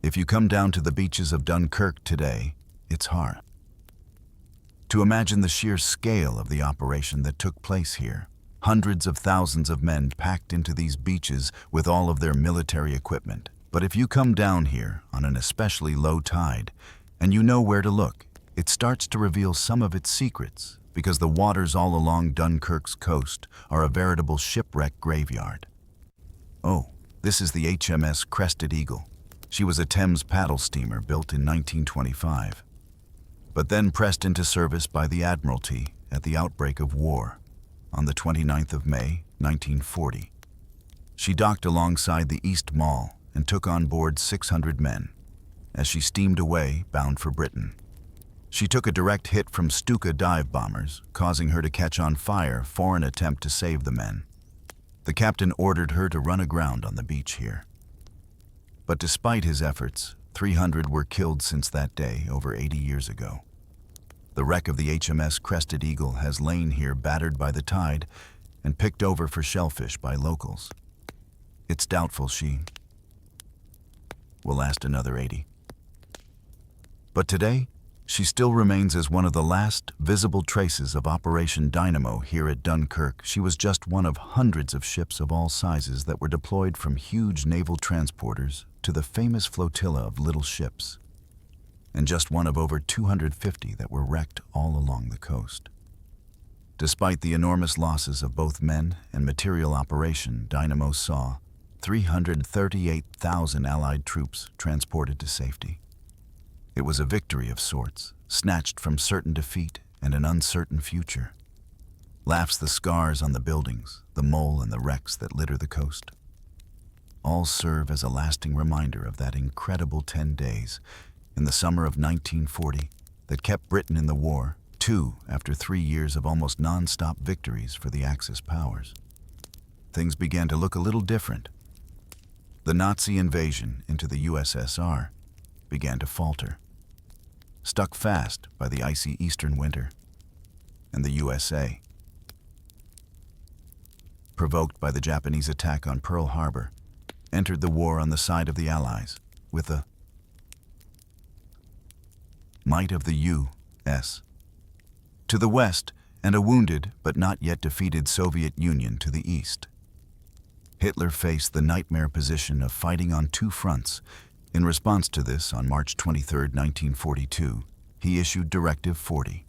If you come down to the beaches of Dunkirk today, it's hard to imagine the sheer scale of the operation that took place here. Hundreds of thousands of men packed into these beaches with all of their military equipment. But if you come down here on an especially low tide, and you know where to look, it starts to reveal some of its secrets, because the waters all along Dunkirk's coast are a veritable shipwreck graveyard. Oh, this is the HMS Crested Eagle. She was a Thames paddle steamer built in 1925, but then pressed into service by the Admiralty at the outbreak of war on the 29th of May, 1940. She docked alongside the East Mall and took on board 600 men as she steamed away bound for Britain. She took a direct hit from Stuka dive bombers, causing her to catch on fire for an attempt to save the men. The captain ordered her to run aground on the beach here. But despite his efforts, 300 were killed since that day over 80 years ago. The wreck of the HMS Crested Eagle has lain here battered by the tide and picked over for shellfish by locals. It's doubtful she will last another 80. But today, she still remains as one of the last visible traces of Operation Dynamo here at Dunkirk. She was just one of hundreds of ships of all sizes that were deployed, from huge naval transporters to the famous flotilla of little ships, and just one of over 250 that were wrecked all along the coast. Despite the enormous losses of both men and material, Operation Dynamo saw 338,000 Allied troops transported to safety. It was a victory of sorts, snatched from certain defeat and an uncertain future. Laughs the scars on the buildings, the mole and the wrecks that litter the coast. All serve as a lasting reminder of that incredible 10 days in the summer of 1940 that kept Britain in the war, after 3 years of almost non-stop victories for the Axis powers. Things began to look a little different. The Nazi invasion into the USSR began to falter, stuck fast by the icy eastern winter, and the USA, provoked by the Japanese attack on Pearl Harbor, entered the war on the side of the Allies with the might of the U.S. to the west and a wounded but not yet defeated Soviet Union to the east. Hitler faced the nightmare position of fighting on two fronts. In response to this, on March 23, 1942, he issued Directive 40.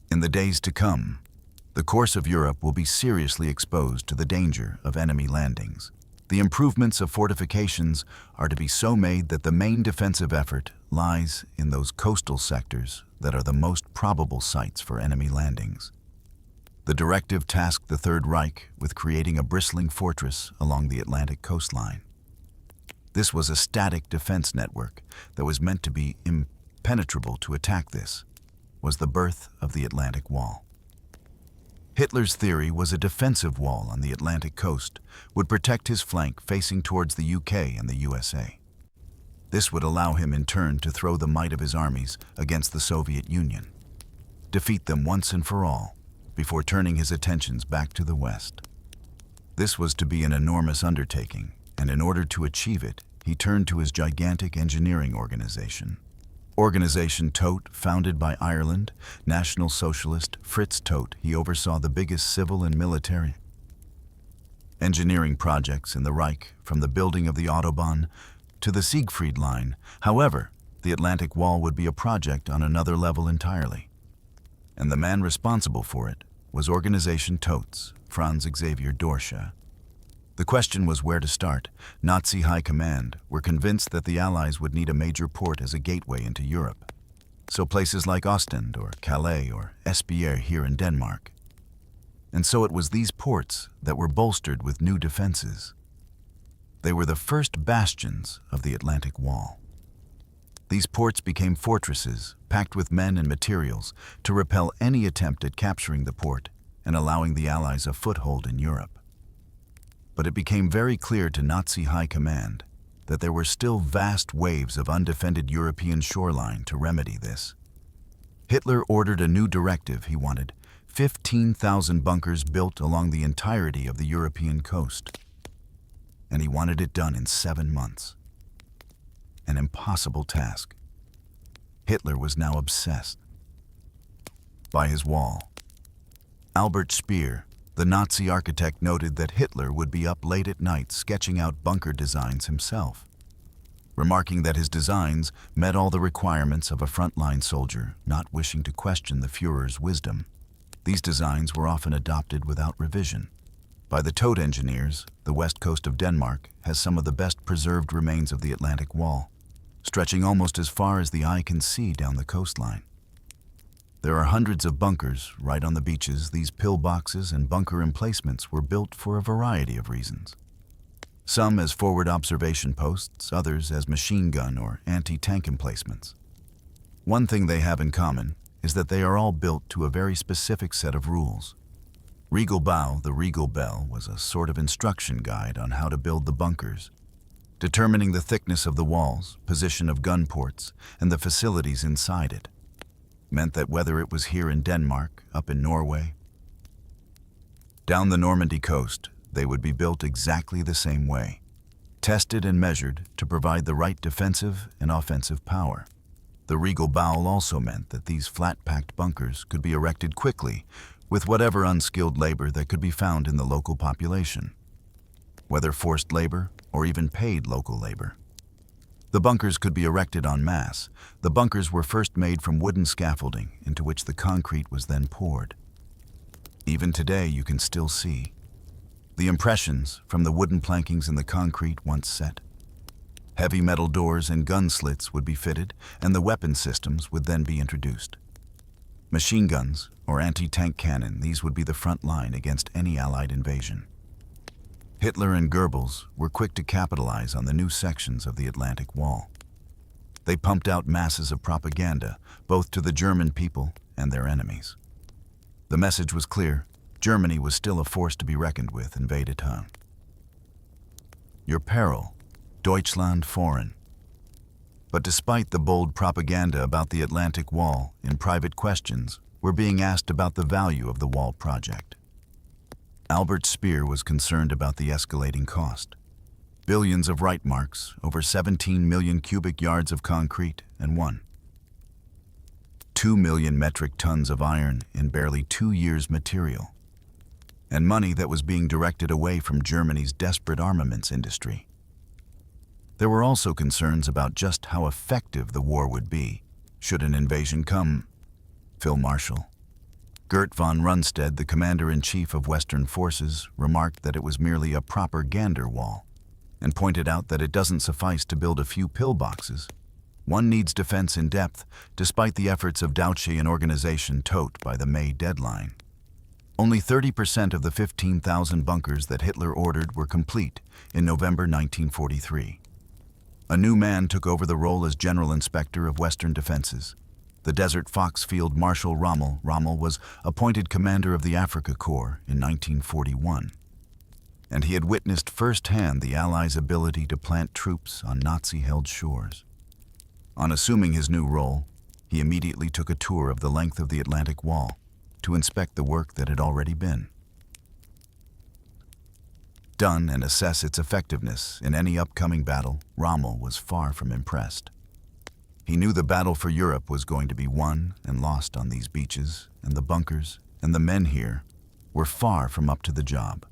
In the days to come, the course of Europe will be seriously exposed to the danger of enemy landings. The improvements of fortifications are to be so made that the main defensive effort lies in those coastal sectors that are the most probable sites for enemy landings. The directive tasked the Third Reich with creating a bristling fortress along the Atlantic coastline. This was a static defense network that was meant to be impenetrable to attack. This was the birth of the Atlantic Wall. Hitler's theory was a defensive wall on the Atlantic coast would protect his flank facing towards the UK and the USA. This would allow him in turn to throw the might of his armies against the Soviet Union, defeat them once and for all, before turning his attentions back to the West. This was to be an enormous undertaking, and in order to achieve it, he turned to his gigantic engineering organization. Organization Todt, founded by Ireland, National Socialist Fritz Todt, he oversaw the biggest civil and military engineering projects in the Reich, from the building of the Autobahn to the Siegfried Line. However, the Atlantic Wall would be a project on another level entirely, and the man responsible for it was Organization Todt's Franz Xavier Dorsche. The question was where to start. Nazi High Command were convinced that the Allies would need a major port as a gateway into Europe, so places like Ostend or Calais or Esbjerg here in Denmark. And so it was these ports that were bolstered with new defenses. They were the first bastions of the Atlantic Wall. These ports became fortresses packed with men and materials to repel any attempt at capturing the port and allowing the Allies a foothold in Europe. But it became very clear to Nazi High Command that there were still vast waves of undefended European shoreline to remedy this. Hitler ordered a new directive. He wanted 15,000 bunkers built along the entirety of the European coast. And he wanted it done in 7 months. An impossible task. Hitler was now obsessed by his wall. Albert Speer, the Nazi architect, noted that Hitler would be up late at night sketching out bunker designs himself, remarking that his designs met all the requirements of a frontline soldier, not wishing to question the Führer's wisdom. These designs were often adopted without revision. By the Todt engineers, the west coast of Denmark has some of the best preserved remains of the Atlantic Wall, stretching almost as far as the eye can see down the coastline. There are hundreds of bunkers right on the beaches. These pillboxes and bunker emplacements were built for a variety of reasons. Some as forward observation posts, others as machine gun or anti-tank emplacements. One thing they have in common is that they are all built to a very specific set of rules. Regelbau, the Regal Bell, was a sort of instruction guide on how to build the bunkers, determining the thickness of the walls, position of gun ports, and the facilities inside it. Meant that whether it was here in Denmark, up in Norway, down the Normandy coast, they would be built exactly the same way, tested and measured to provide the right defensive and offensive power. The Regal Bowel also meant that these flat-packed bunkers could be erected quickly with whatever unskilled labor that could be found in the local population, whether forced labor or even paid local labor. The bunkers could be erected en masse. The bunkers were first made from wooden scaffolding into which the concrete was then poured. Even today you can still see the impressions from the wooden plankings in the concrete once set. Heavy metal doors and gun slits would be fitted, and the weapon systems would then be introduced. Machine guns or anti-tank cannon, these would be the front line against any Allied invasion. Hitler and Goebbels were quick to capitalize on the new sections of the Atlantic Wall. They pumped out masses of propaganda, both to the German people and their enemies. The message was clear: Germany was still a force to be reckoned with, invaded home. Your peril, Deutschland foreign. But despite the bold propaganda about the Atlantic Wall, in private questions, were being asked about the value of the wall project. Albert Speer was concerned about the escalating cost. Billions of Reichsmarks, over 17 million cubic yards of concrete, and 2 million metric tons of iron in barely 2 years' material. And money that was being directed away from Germany's desperate armaments industry. There were also concerns about just how effective the war would be, should an invasion come. Field Marshal Gert von Rundstedt, the commander-in-chief of Western forces, remarked that it was merely a propaganda wall, and pointed out that it doesn't suffice to build a few pillboxes. One needs defense in depth, despite the efforts of WWII organization Todt by the May deadline. Only 30% of the 15,000 bunkers that Hitler ordered were complete in November 1943. A new man took over the role as General Inspector of Western Defenses. The Desert Fox Field Marshal Rommel. Rommel was appointed commander of the Africa Corps in 1941. And he had witnessed firsthand the Allies' ability to plant troops on Nazi-held shores. On assuming his new role, he immediately took a tour of the length of the Atlantic Wall to inspect the work that had already been done and assess its effectiveness in any upcoming battle. Rommel was far from impressed. He knew the battle for Europe was going to be won and lost on these beaches, and the bunkers and the men here were far from up to the job.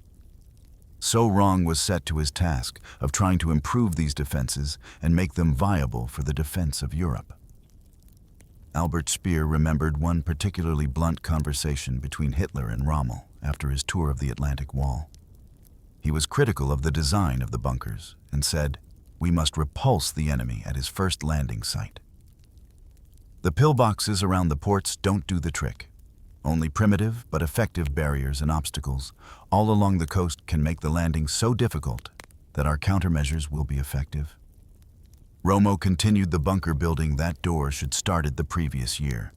So wrong was set to his task of trying to improve these defenses and make them viable for the defense of Europe. Albert Speer remembered one particularly blunt conversation between Hitler and Rommel after his tour of the Atlantic Wall. He was critical of the design of the bunkers and said, "We must repulse the enemy at his first landing site. The pillboxes around the ports don't do the trick. Only primitive but effective barriers and obstacles all along the coast can make the landing so difficult that our countermeasures will be effective." Romo continued the bunker building that door should started the previous year.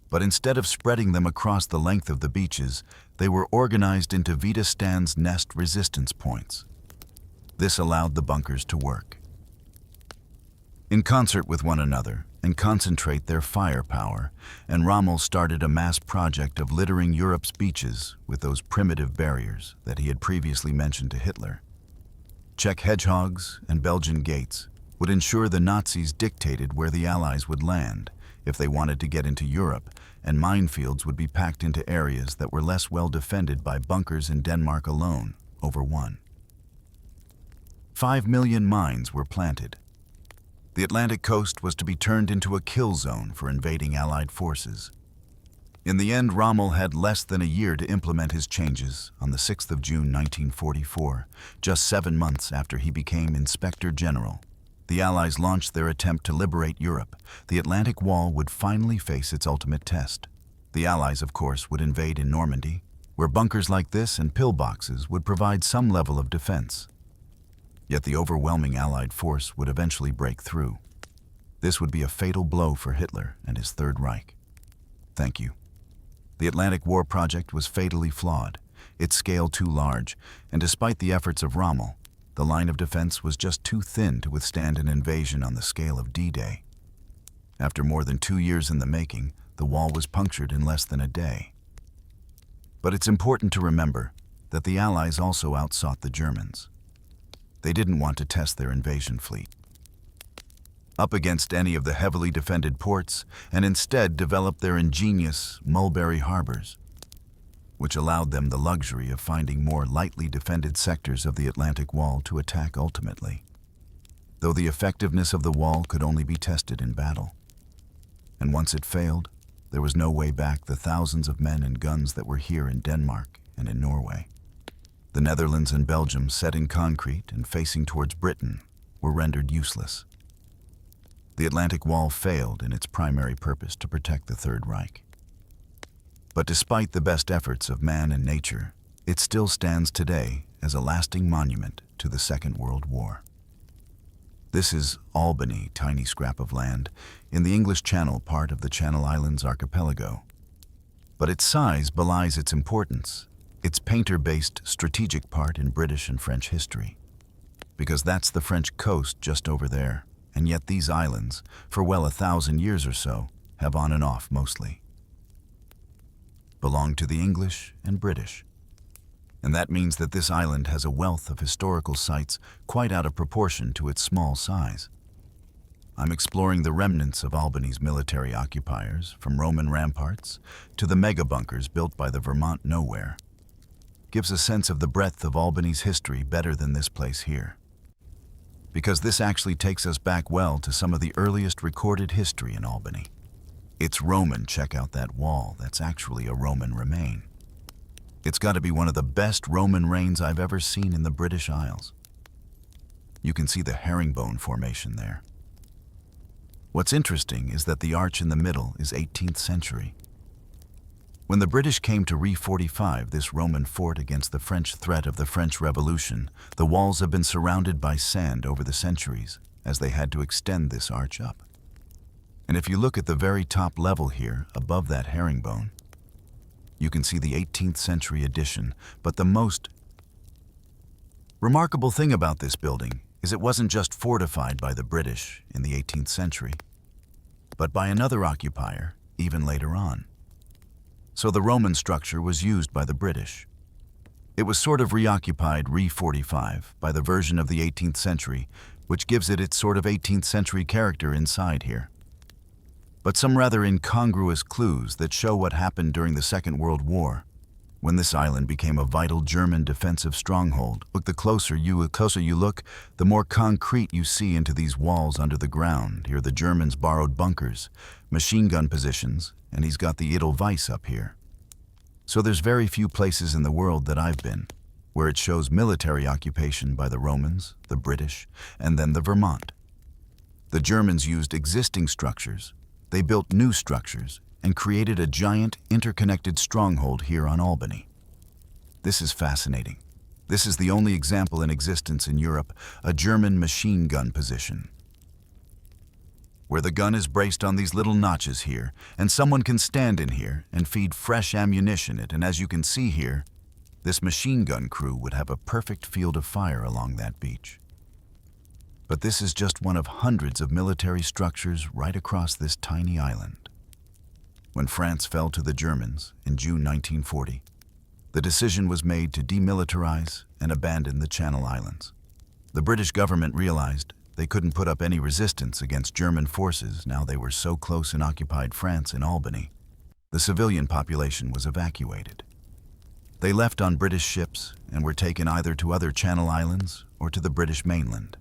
But instead of spreading them across the length of the beaches, they were organized into Vita Stan's nest resistance points. This allowed the bunkers to work. in concert with one another and concentrate their firepower, and Rommel started a mass project of littering Europe's beaches with those primitive barriers that he had previously mentioned to Hitler. Czech hedgehogs and Belgian gates would ensure the Nazis dictated where the Allies would land if they wanted to get into Europe, and minefields would be packed into areas that were less well defended by bunkers in Denmark alone, over one. 5 million mines were planted. The Atlantic coast was to be turned into a kill zone for invading Allied forces. In the end, Rommel had less than a year to implement his changes on the 6th of June 1944, just 7 months after he became Inspector General. The Allies launched their attempt to liberate Europe. The Atlantic Wall would finally face its ultimate test. The Allies, of course, would invade in Normandy, where bunkers like this and pillboxes would provide some level of defense. Yet the overwhelming Allied force would eventually break through. This would be a fatal blow for Hitler and his Third Reich. Thank you. The Atlantic War project was fatally flawed, its scale too large, and despite the efforts of Rommel, the line of defense was just too thin to withstand an invasion on the scale of D-Day. After more than 2 years in the making, the wall was punctured in less than a day. But it's important to remember that the Allies also outsought the Germans. They didn't want to test their invasion fleet up against any of the heavily defended ports, and instead developed their ingenious Mulberry Harbors, which allowed them the luxury of finding more lightly defended sectors of the Atlantic Wall to attack ultimately, though the effectiveness of the wall could only be tested in battle. And once it failed, there was no way back the thousands of men and guns that were here in Denmark and in Norway. The Netherlands and Belgium, set in concrete and facing towards Britain, were rendered useless. The Atlantic Wall failed in its primary purpose to protect the Third Reich. But despite the best efforts of man and nature, it still stands today as a lasting monument to the Second World War. This is Alderney, tiny scrap of land, in the English Channel, part of the Channel Islands archipelago. But its size belies its importance, its painter-based strategic part in British and French history. Because that's the French coast just over there, and yet these islands, for well 1,000 years or so, have on and off mostly belong to the English and British. And that means that this island has a wealth of historical sites quite out of proportion to its small size. I'm exploring the remnants of Albany's military occupiers, from Roman ramparts to the mega bunkers built by the Vermont Nowhere. Gives a sense of the breadth of Albany's history better than this place here. Because this actually takes us back well to some of the earliest recorded history in Alderney. It's Roman. Check out that wall. That's actually a Roman remain. It's got to be one of the best Roman reigns I've ever seen in the British Isles. You can see the herringbone formation there. What's interesting is that the arch in the middle is 18th century. When the British came to refortify this Roman fort against the French threat of the French Revolution, the walls have been surrounded by sand over the centuries, as they had to extend this arch up. And if you look at the very top level here, above that herringbone, you can see the 18th century addition, but the most remarkable thing about this building is it wasn't just fortified by the British in the 18th century, but by another occupier even later on. So the Roman structure was used by the British. It was sort of reoccupied, refortified, by the version of the 18th century, which gives it its sort of 18th century character inside here. But some rather incongruous clues that show what happened during the Second World War, when this island became a vital German defensive stronghold. Look, the closer you look, the more concrete you see into these walls under the ground. Here the Germans borrowed bunkers, machine gun positions, and he's got the Edelweiss up here. So there's very few places in the world that I've been where it shows military occupation by the Romans, the British, and then the Vermont. The Germans used existing structures. They built new structures and created a giant interconnected stronghold here on Alderney. This is fascinating. This is the only example in existence in Europe, a German machine gun position, where the gun is braced on these little notches here, and someone can stand in here and feed fresh ammunition it, and as you can see here, this machine gun crew would have a perfect field of fire along that beach. But this is just one of hundreds of military structures right across this tiny island. When France fell to the Germans in June 1940, the decision was made to demilitarize and abandon the Channel Islands. The British government realized they couldn't put up any resistance against German forces now they were so close in occupied France in Albany. The civilian population was evacuated. They left on British ships and were taken either to other Channel Islands or to the British mainland.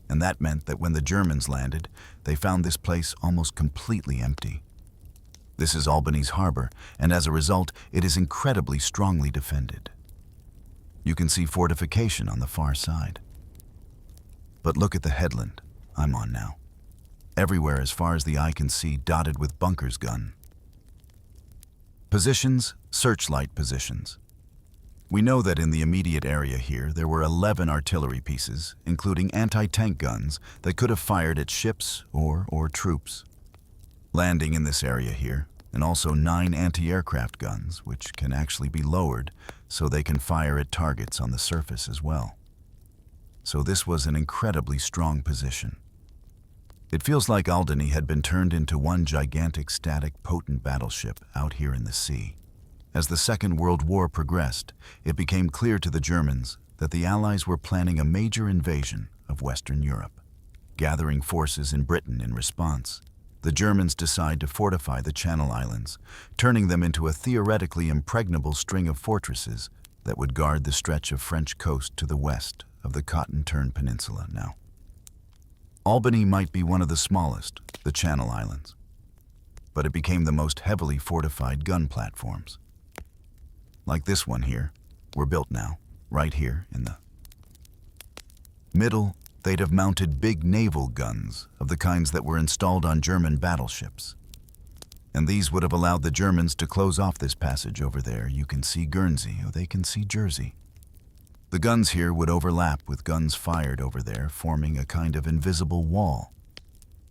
And that meant that when the Germans landed, they found this place almost completely empty. This is Albany's harbor, and as a result, it is incredibly strongly defended. You can see fortification on the far side. But look at the headland I'm on now. Everywhere as far as the eye can see, dotted with bunkers gun. Positions, searchlight positions. We know that in the immediate area here, there were 11 artillery pieces, including anti-tank guns that could have fired at ships or troops. Landing in this area here, and also 9 anti-aircraft guns, which can actually be lowered so they can fire at targets on the surface as well. So this was an incredibly strong position. It feels like Alderney had been turned into one gigantic, static, potent battleship out here in the sea. As the Second World War progressed, it became clear to the Germans that the Allies were planning a major invasion of Western Europe. Gathering forces in Britain in response, the Germans decide to fortify the Channel Islands, turning them into a theoretically impregnable string of fortresses that would guard the stretch of French coast to the west of the Cotton Turn Peninsula now. Albany might be one of the smallest, the Channel Islands, but it became the most heavily fortified gun platforms. Like this one here, were built now, right here in the middle. They'd have mounted big naval guns of the kinds that were installed on German battleships. And these would have allowed the Germans to close off this passage over there. You can see Guernsey, or they can see Jersey. The guns here would overlap with guns fired over there, forming a kind of invisible wall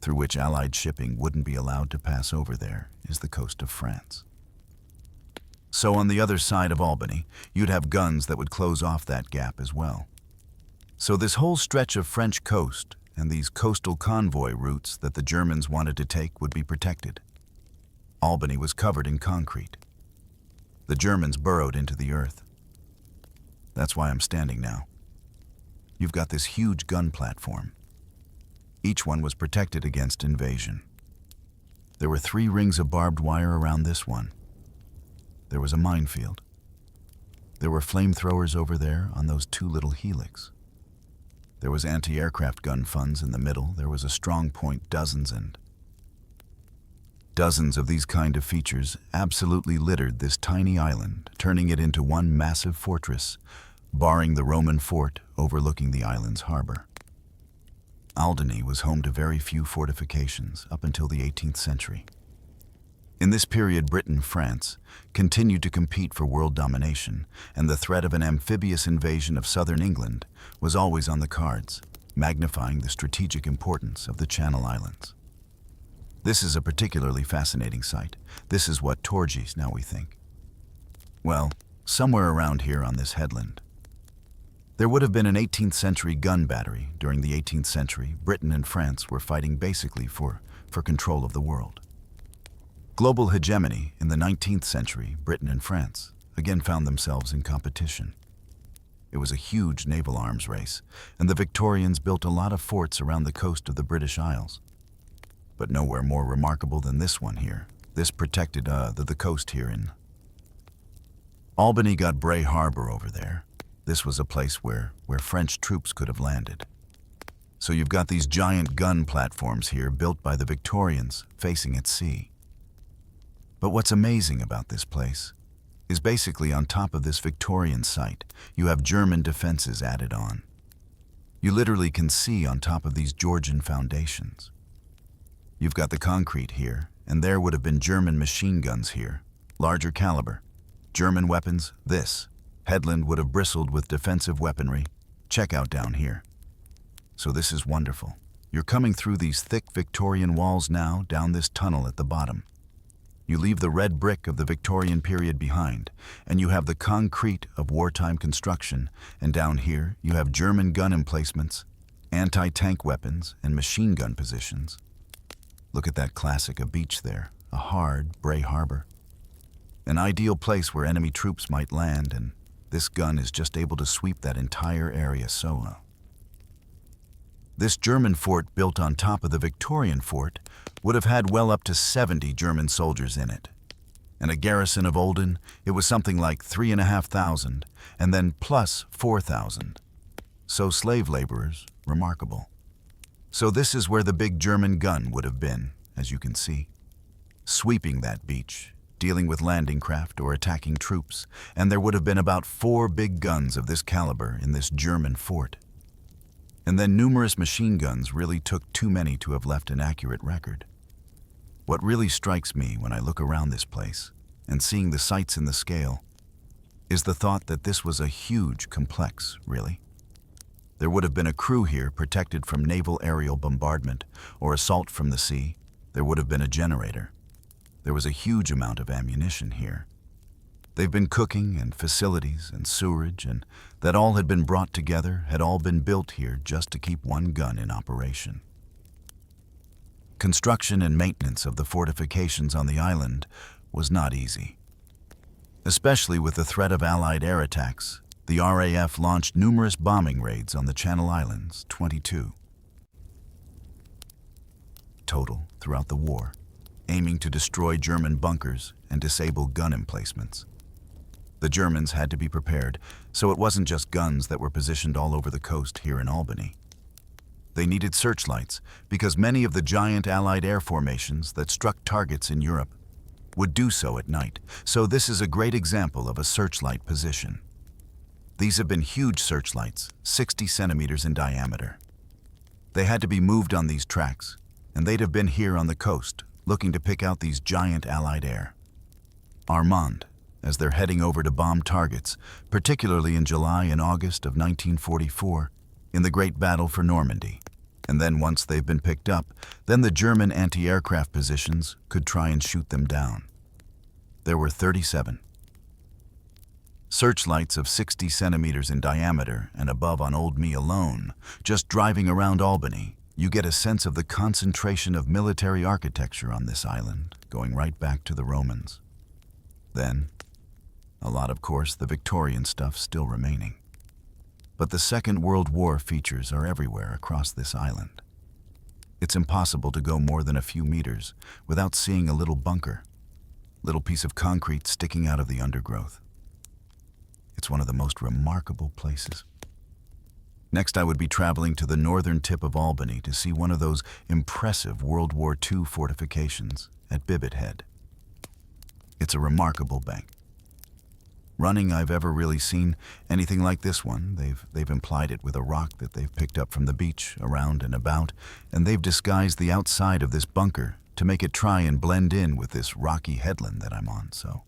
through which Allied shipping wouldn't be allowed to pass over. There is the coast of France. So on the other side of Albany, you'd have guns that would close off that gap as well. So this whole stretch of French coast and these coastal convoy routes that the Germans wanted to take would be protected. Albany was covered in concrete. The Germans burrowed into the earth. That's why I'm standing now. You've got this huge gun platform. Each one was protected against invasion. There were 3 rings of barbed wire around this one. There was a minefield. There were flamethrowers over there on those 2 little helix. There was anti-aircraft gun funds in the middle. There was a strong point, dozens and dozens of these kind of features absolutely littered this tiny island, turning it into one massive fortress, barring the Roman fort overlooking the island's harbor. Alderney was home to very few fortifications up until the 18th century. In this period, Britain, France, continued to compete for world domination, and the threat of an amphibious invasion of southern England was always on the cards, magnifying the strategic importance of the Channel Islands. This is a particularly fascinating site. This is what Torges now we think. Well, somewhere around here on this headland. There would have been an 18th century gun battery. During the 18th century, Britain and France were fighting basically for control of the world. Global hegemony in the 19th century, Britain and France again found themselves in competition. It was a huge naval arms race, and the Victorians built a lot of forts around the coast of the British Isles. But nowhere more remarkable than this one here. This protected the coast here in Albany. Got Bray Harbor over there. This was a place where French troops could have landed. So you've got these giant gun platforms here built by the Victorians facing at sea. But what's amazing about this place is basically on top of this Victorian site, you have German defenses added on. You literally can see on top of these Georgian foundations. You've got the concrete here, and there would have been German machine guns here, larger caliber. German weapons, this headland would have bristled with defensive weaponry. Check out down here. So this is wonderful. You're coming through these thick Victorian walls now, down this tunnel at the bottom. You leave the red brick of the Victorian period behind, and you have the concrete of wartime construction, and down here you have German gun emplacements, anti-tank weapons, and machine gun positions. Look at that classic, a beach there, a hard Bray Harbor. An ideal place where enemy troops might land, and this gun is just able to sweep that entire area solo. This German fort built on top of the Victorian fort would have had well up to 70 German soldiers in it. And a garrison of Alderney, it was something like 3,500, and then plus 4,000. So slave laborers, remarkable. So this is where the big German gun would have been, as you can see. Sweeping that beach, dealing with landing craft or attacking troops, and there would have been about 4 big guns of this caliber in this German fort. And then numerous machine guns really took too many to have left an accurate record. What really strikes me when I look around this place, and seeing the sights in the scale, is the thought that this was a huge complex, really. There would have been a crew here protected from naval aerial bombardment or assault from the sea. There would have been a generator. There was a huge amount of ammunition here. They've been cooking and facilities and sewerage, and that all had been brought together, had all been built here just to keep one gun in operation. Construction and maintenance of the fortifications on the island was not easy. Especially with the threat of Allied air attacks, the RAF launched numerous bombing raids on the Channel Islands, 22 total throughout the war, aiming to destroy German bunkers and disable gun emplacements. The Germans had to be prepared, so it wasn't just guns that were positioned all over the coast here in Alderney. They needed searchlights because many of the giant Allied air formations that struck targets in Europe would do so at night, so this is a great example of a searchlight position. These have been huge searchlights, 60 centimeters in diameter. They had to be moved on these tracks, and they'd have been here on the coast, looking to pick out these giant Allied air. Armand, as they're heading over to bomb targets, particularly in July and August of 1944, in the Great Battle for Normandy. And then once they've been picked up, then the German anti-aircraft positions could try and shoot them down. There were 37. Searchlights of 60 centimeters in diameter and above on Old Me alone, just driving around Albany, you get a sense of the concentration of military architecture on this island, going right back to the Romans. Then, a lot, of course, the Victorian stuff still remaining. But the Second World War features are everywhere across this island. It's impossible to go more than a few meters without seeing a little bunker, little piece of concrete sticking out of the undergrowth. It's one of the most remarkable places. Next, I would be traveling to the northern tip of Albany to see one of those impressive World War II fortifications at Bibbet Head. It's a remarkable bank. Running I've ever really seen anything like this one. They've implied it with a rock that they've picked up from the beach, around and about, and they've disguised the outside of this bunker to make it try and blend in with this rocky headland that I'm on, so.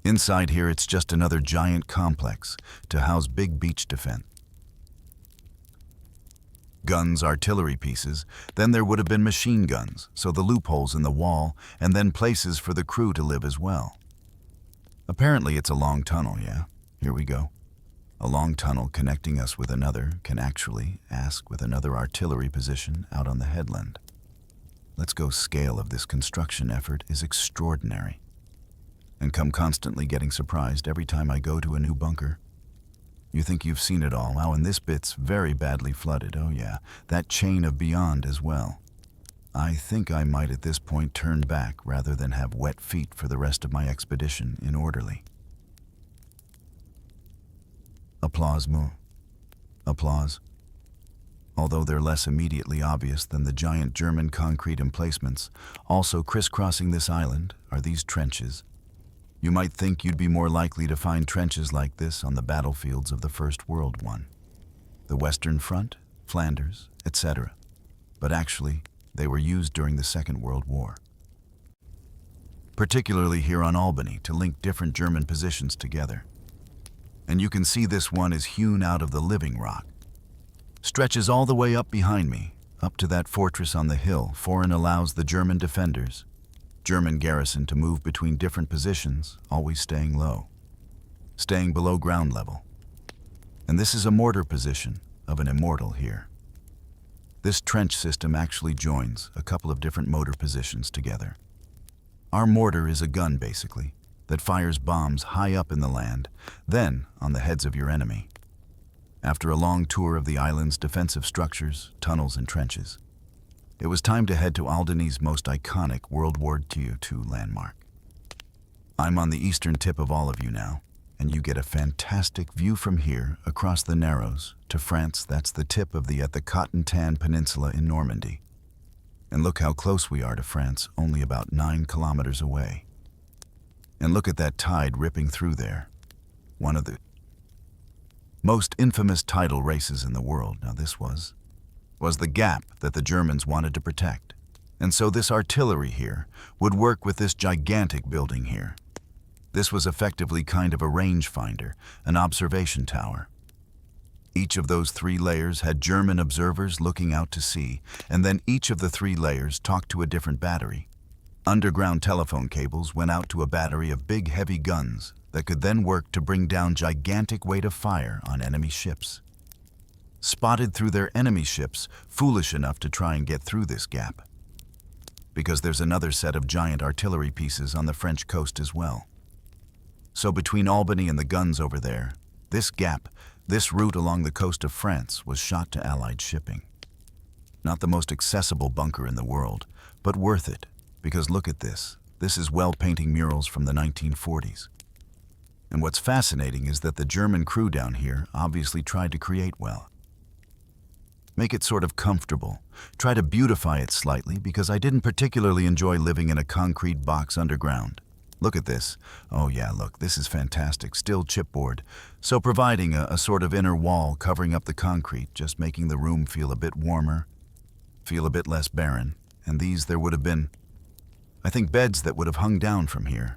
Inside here, it's just another giant complex to house big beach defense. Guns, artillery pieces, then there would have been machine guns, so the loopholes in the wall, and then places for the crew to live as well. Apparently it's a long tunnel, yeah? Here we go. A long tunnel connecting us with another can actually ask with another artillery position out on the headland. Let's go. Scale of this construction effort is extraordinary. And come constantly getting surprised every time I go to a new bunker. You think you've seen it all. Wow, and this bit's very badly flooded. Oh yeah, that chain of beyond as well. I think I might at this point turn back rather than have wet feet for the rest of my expedition in orderly. Applause, Moo. Applause. Although they're less immediately obvious than the giant German concrete emplacements, also crisscrossing this island are these trenches. You might think you'd be more likely to find trenches like this on the battlefields of the First World War, the Western Front, Flanders, etc. But actually, they were used during the Second World War. Particularly here on Albany to link different German positions together. And you can see this one is hewn out of the living rock. Stretches all the way up behind me, up to that fortress on the hill, for and allows the German defenders, German garrison to move between different positions, always staying low, staying below ground level. And this is a mortar position of an immortal here. This trench system actually joins a couple of different motor positions together. Our mortar is a gun, basically, that fires bombs high up in the land, then on the heads of your enemy. After a long tour of the island's defensive structures, tunnels, and trenches, it was time to head to Alderney's most iconic World War II landmark. I'm on the eastern tip of all of you now, and you get a fantastic view from here across the Narrows to France. That's the tip of the Cotton Tan Peninsula in Normandy. And look how close we are to France, only about 9 kilometers away. And look at that tide ripping through there. One of the most infamous tidal races in the world. Now this was the gap that the Germans wanted to protect. And so this artillery here would work with this gigantic building here. This was effectively kind of a rangefinder, an observation tower. Each of those 3 layers had German observers looking out to sea, and then each of the 3 layers talked to a different battery. Underground telephone cables went out to a battery of big, heavy guns that could then work to bring down gigantic weight of fire on enemy ships. Spotted through their enemy ships, foolish enough to try and get through this gap. Because there's another set of giant artillery pieces on the French coast as well. So between Albany and the guns over there, this gap, this route along the coast of France was shot to Allied shipping. Not the most accessible bunker in the world, but worth it, because look at this. This is well-painting murals from the 1940s. And what's fascinating is that the German crew down here obviously tried to create well. Make it sort of comfortable. Try to beautify it slightly, because I didn't particularly enjoy living in a concrete box underground. Look at this. Oh yeah, look, this is fantastic. Still chipboard. So providing a sort of inner wall covering up the concrete, just making the room feel a bit warmer, feel a bit less barren. And these, there would have been, I think, beds that would have hung down from here.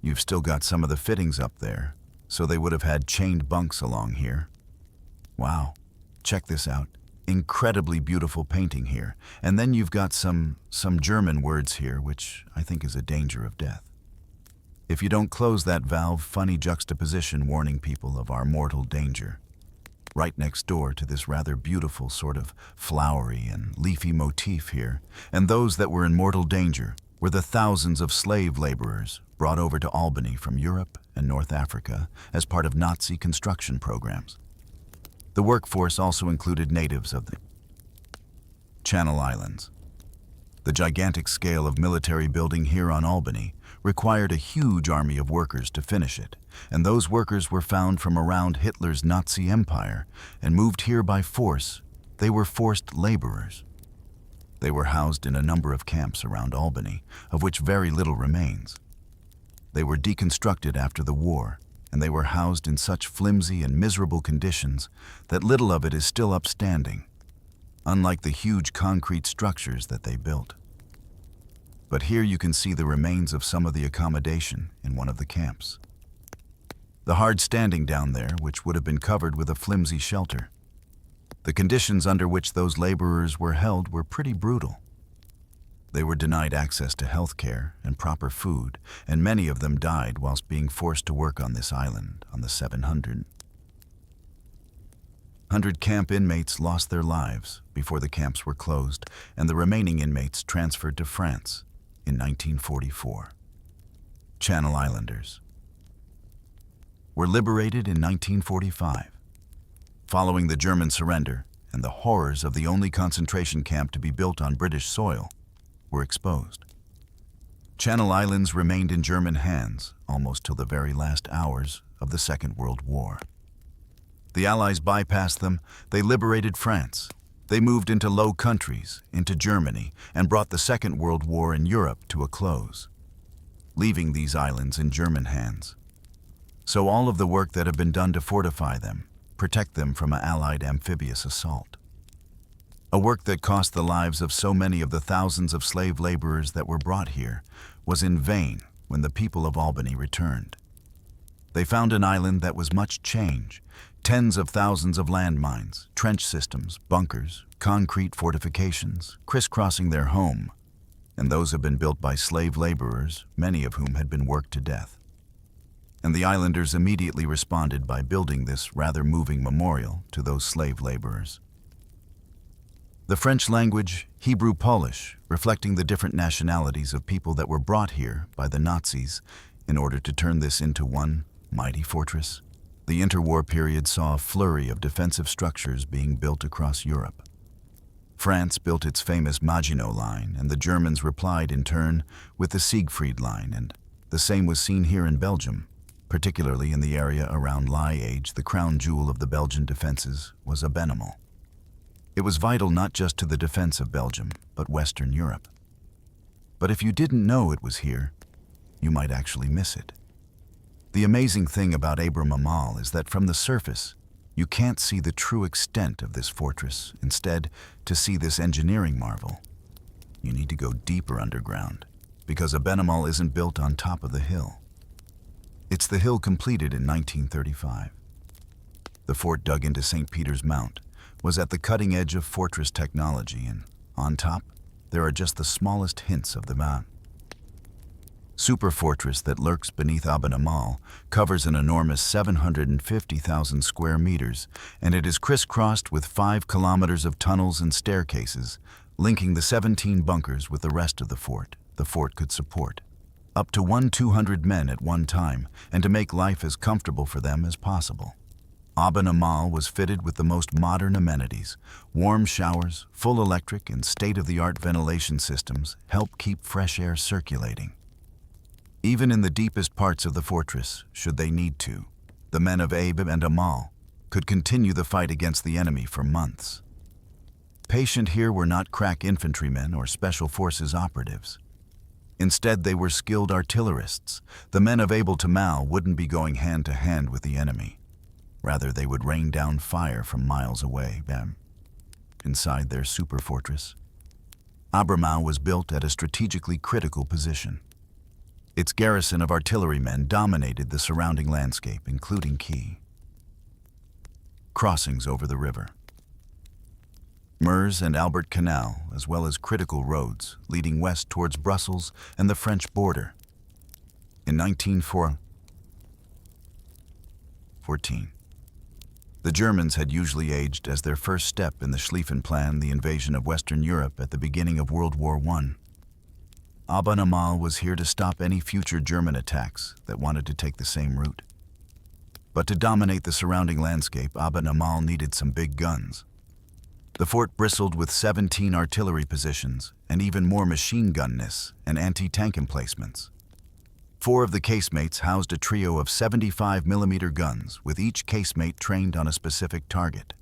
You've still got some of the fittings up there, so they would have had chained bunks along here. Wow, check this out. Incredibly beautiful painting here. And then you've got some German words here, which I think is a danger of death. If you don't close that valve, funny juxtaposition warning people of our mortal danger. Right next door to this rather beautiful sort of flowery and leafy motif here, and those that were in mortal danger were the thousands of slave laborers brought over to Albany from Europe and North Africa as part of Nazi construction programs. The workforce also included natives of the Channel Islands. The gigantic scale of military building here on Albany required a huge army of workers to finish it, and those workers were found from around Hitler's Nazi Empire and moved here by force. They were forced laborers. They were housed in a number of camps around Albany, of which very little remains. They were deconstructed after the war, and they were housed in such flimsy and miserable conditions that little of it is still upstanding, unlike the huge concrete structures that they built. But here you can see the remains of some of the accommodation in one of the camps. The hard standing down there, which would have been covered with a flimsy shelter. The conditions under which those laborers were held were pretty brutal. They were denied access to health care and proper food, and many of them died whilst being forced to work on this island on the 700. 100 camp inmates lost their lives before the camps were closed, and the remaining inmates transferred to France in 1944. Channel Islanders were liberated in 1945. Following the German surrender and the horrors of the only concentration camp to be built on British soil were exposed. Channel Islands remained in German hands almost till the very last hours of the Second World War. The Allies bypassed them, they liberated France. They moved into Low Countries, into Germany, and brought the Second World War in Europe to a close, leaving these islands in German hands. So all of the work that had been done to fortify them, protect them from an Allied amphibious assault. A work that cost the lives of so many of the thousands of slave laborers that were brought here, was in vain when the people of Albany returned. They found an island that was much changed, tens of thousands of landmines, trench systems, bunkers, concrete fortifications, crisscrossing their home, and those had been built by slave laborers, many of whom had been worked to death. And the islanders immediately responded by building this rather moving memorial to those slave laborers. The French language, Hebrew-Polish, reflecting the different nationalities of people that were brought here by the Nazis in order to turn this into one mighty fortress. The interwar period saw a flurry of defensive structures being built across Europe. France built its famous Maginot Line, and the Germans replied in turn with the Siegfried Line, and the same was seen here in Belgium. Particularly in the area around Liège, the crown jewel of the Belgian defenses was Abenamel. It was vital not just to the defense of Belgium, but Western Europe. But if you didn't know it was here, you might actually miss it. The amazing thing about Amphetamines is that from the surface, you can't see the true extent of this fortress. Instead, to see this engineering marvel, you need to go deeper underground, because Abenamel isn't built on top of the hill. It's the hill completed in 1935. The fort dug into St. Peter's Mount was at the cutting edge of fortress technology, and on top, there are just the smallest hints of the mount. Super fortress that lurks beneath Abenamel covers an enormous 750,000 square meters, and it is crisscrossed with 5 kilometers of tunnels and staircases, linking the 17 bunkers with the rest of the fort could support. Up to 200 men at one time, and to make life as comfortable for them as possible. Abenamel was fitted with the most modern amenities. Warm showers, full electric, and state-of-the-art ventilation systems help keep fresh air circulating. Even in the deepest parts of the fortress, should they need to, the men of Abenamel could continue the fight against the enemy for months. Patient here were not crack infantrymen or special forces operatives. Instead, they were skilled artillerists. The men of Abenamel wouldn't be going hand-to-hand with the enemy. Rather, they would rain down fire from miles away, inside their super fortress. Abenamel was built at a strategically critical position. Its garrison of artillerymen dominated the surrounding landscape, including key crossings over the river, Meuse and Albert Canal, as well as critical roads leading west towards Brussels and the French border. In 1914, the Germans had usually aged as their first step in the Schlieffen Plan, the invasion of Western Europe at the beginning of World War I. Abenamel was here to stop any future German attacks that wanted to take the same route. But to dominate the surrounding landscape, Abenamel needed some big guns. The fort bristled with 17 artillery positions and even more machine gun nests and anti-tank emplacements. 4 of the casemates housed a trio of 75mm guns, with each casemate trained on a specific target.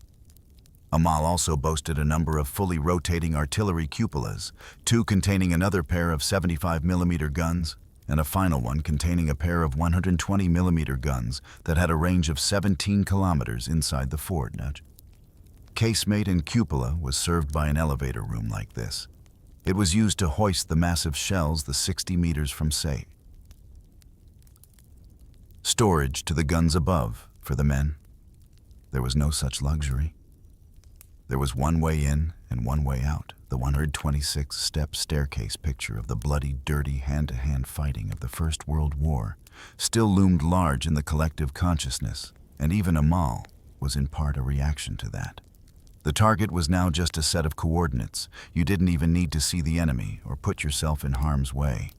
Abenamel also boasted a number of fully rotating artillery cupolas, 2 containing another pair of 75mm guns, and a final one containing a pair of 120mm guns that had a range of 17 kilometers inside the fort. Casemate and cupola was served by an elevator room like this. It was used to hoist the massive shells the 60 meters from sight. Storage to the guns above for the men. There was no such luxury. There was one way in and one way out. The 126-step staircase picture of the bloody, dirty hand-to-hand fighting of the First World War still loomed large in the collective consciousness, and even Abenamel was in part a reaction to that. The target was now just a set of coordinates. You didn't even need to see the enemy or put yourself in harm's way.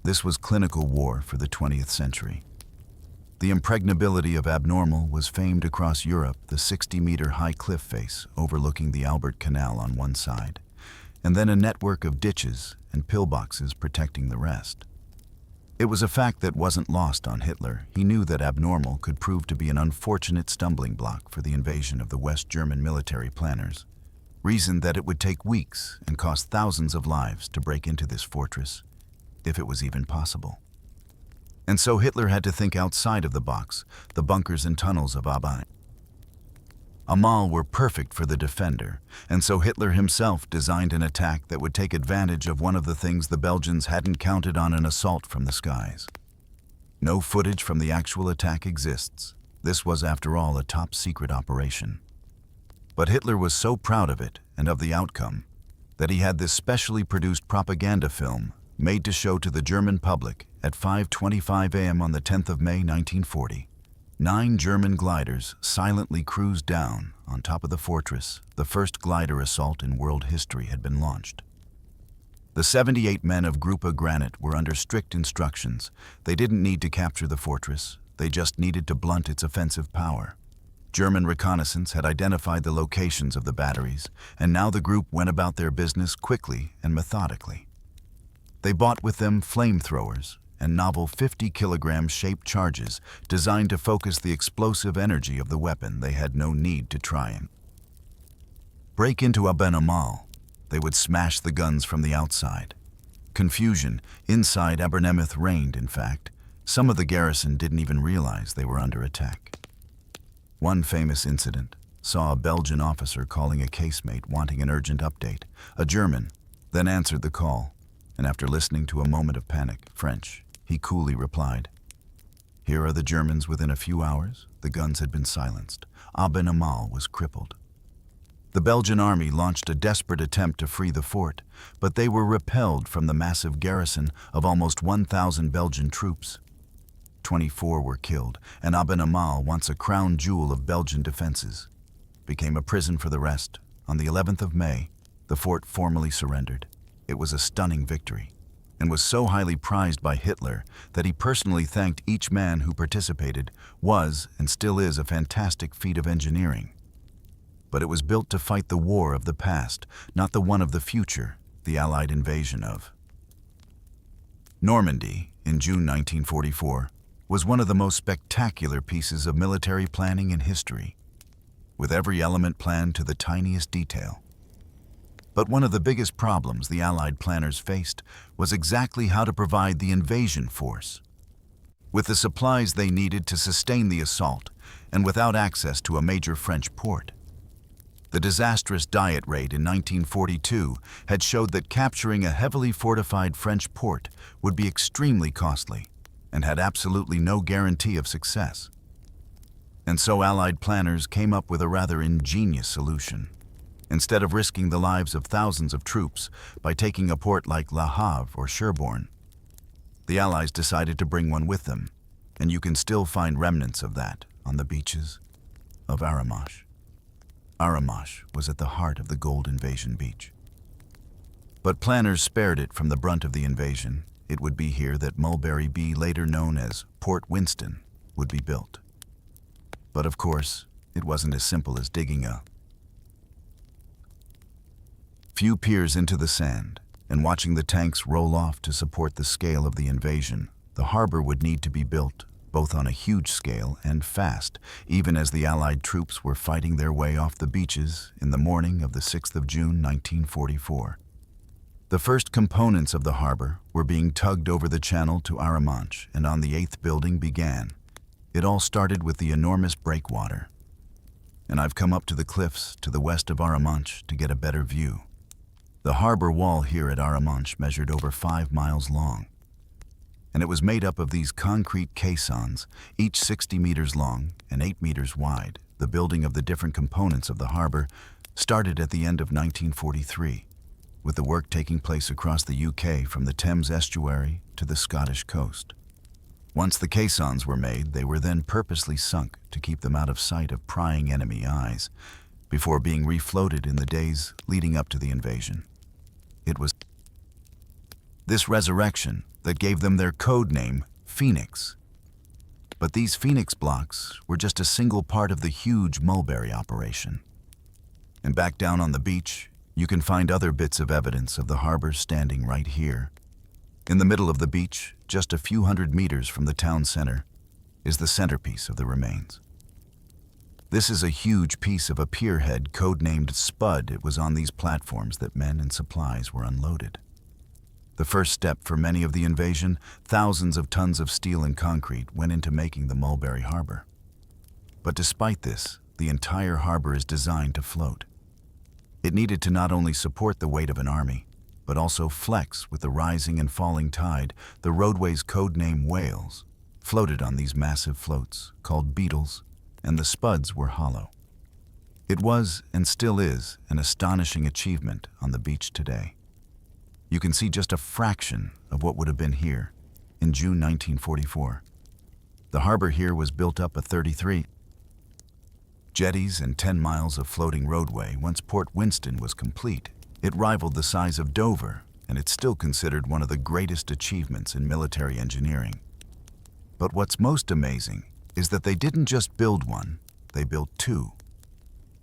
This was clinical war for the 20th century. The impregnability of Abenamel was famed across Europe, the 60-meter high cliff face overlooking the Albert Canal on one side, and then a network of ditches and pillboxes protecting the rest. It was a fact that wasn't lost on Hitler. He knew that Abenamel could prove to be an unfortunate stumbling block for the invasion of the West German military planners, reasoned that it would take weeks and cost thousands of lives to break into this fortress, if it was even possible. And so Hitler had to think outside of the box. The bunkers and tunnels of Abenamel were perfect for the defender, and so Hitler himself designed an attack that would take advantage of one of the things the Belgians hadn't counted on: an assault from the skies. No footage from the actual attack exists. This was, after all, a top-secret operation. But Hitler was so proud of it and of the outcome that he had this specially produced propaganda film made to show to the German public at 5:25 a.m. on the 10th of May 1940. 9 German gliders silently cruised down on top of the fortress. The first glider assault in world history had been launched. The 78 men of Gruppe Granit were under strict instructions. They didn't need to capture the fortress, they just needed to blunt its offensive power. German reconnaissance had identified the locations of the batteries, and now the group went about their business quickly and methodically. They brought with them flamethrowers and novel 50-kilogram shaped charges designed to focus the explosive energy of the weapon. They had no need to try and break into Alderney. They would smash the guns from the outside. Confusion inside Alderney reigned, in fact. Some of the garrison didn't even realize they were under attack. One famous incident saw a Belgian officer calling a casemate wanting an urgent update. A German then answered the call, and after listening to a moment of panic, French, he coolly replied, "Here are the Germans within a few hours." The guns had been silenced. Alderney was crippled. The Belgian army launched a desperate attempt to free the fort, but they were repelled from the massive garrison of almost 1,000 Belgian troops. 24 were killed, and Alderney, once a crown jewel of Belgian defenses, became a prison for the rest. On the 11th of May, the fort formally surrendered. It was a stunning victory, and was so highly prized by Hitler that he personally thanked each man who participated. Was, and still is, a fantastic feat of engineering. But it was built to fight the war of the past, not the one of the future, the Allied invasion of Normandy in June 1944 was one of the most spectacular pieces of military planning in history, with every element planned to the tiniest detail. But one of the biggest problems the Allied planners faced was exactly how to provide the invasion force with the supplies they needed to sustain the assault, and without access to a major French port. The disastrous Diet raid in 1942 had showed that capturing a heavily fortified French port would be extremely costly and had absolutely no guarantee of success. And so Allied planners came up with a rather ingenious solution. Instead of risking the lives of thousands of troops by taking a port like Le Havre or Cherbourg, the Allies decided to bring one with them, and you can still find remnants of that on the beaches of Aramash. Aramash was at the heart of the Gold Invasion beach. But planners spared it from the brunt of the invasion. It would be here that Mulberry B, later known as Port Winston, would be built. But of course, it wasn't as simple as digging a few piers into the sand and watching the tanks roll off to support the scale of the invasion. The harbor would need to be built, both on a huge scale and fast, even as the Allied troops were fighting their way off the beaches in the morning of the 6th of June 1944. The first components of the harbor were being tugged over the channel to Aramash, and on the 8th building began. It all started with the enormous breakwater. And I've come up to the cliffs to the west of Aramash to get a better view. The harbor wall here at Aramash measured over 5 miles long, and it was made up of these concrete caissons, each 60 meters long and 8 meters wide. The building of the different components of the harbor started at the end of 1943, with the work taking place across the UK from the Thames estuary to the Scottish coast. Once the caissons were made, they were then purposely sunk to keep them out of sight of prying enemy eyes, before being refloated in the days leading up to the invasion. It was this resurrection that gave them their code name, Phoenix. But these Phoenix blocks were just a single part of the huge Mulberry operation. And back down on the beach, you can find other bits of evidence of the harbor standing right here. In the middle of the beach, just a few hundred meters from the town center, is the centerpiece of the remains. This is a huge piece of a pierhead codenamed Spud. It was on these platforms that men and supplies were unloaded. The first step for many of the invasion, thousands of tons of steel and concrete went into making the Mulberry Harbor. But despite this, the entire harbor is designed to float. It needed to not only support the weight of an army, but also flex with the rising and falling tide. The roadway's codename Whales floated on these massive floats, called beetles, and the spuds were hollow. It was, and still is, an astonishing achievement on the beach today. You can see just a fraction of what would have been here in June 1944. The harbor here was built up of 33 jetties and 10 miles of floating roadway. Once Port Winston was complete, it rivaled the size of Dover, and it's still considered one of the greatest achievements in military engineering. But what's most amazing is that they didn't just build one, they built two.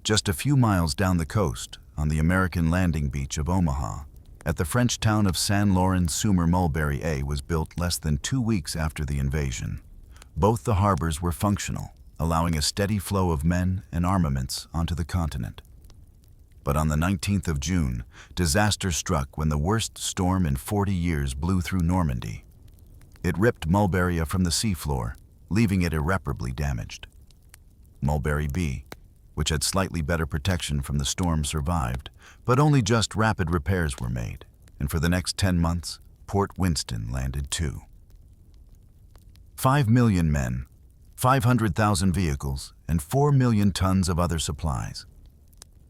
Just a few miles down the coast, on the American landing beach of Omaha, at the French town of Saint-Laurent-sur-Mer, Mulberry Harbors was built less than 2 weeks after the invasion. Both the harbors were functional, allowing a steady flow of men and armaments onto the continent. But on the 19th of June, disaster struck when the worst storm in 40 years blew through Normandy. It ripped Mulberry from the seafloor, leaving it irreparably damaged. Mulberry B, which had slightly better protection from the storm, survived, but only just rapid repairs were made, and for the next 10 months, Port Winston landed too. 5 million men, 500,000 vehicles, and 4 million tons of other supplies.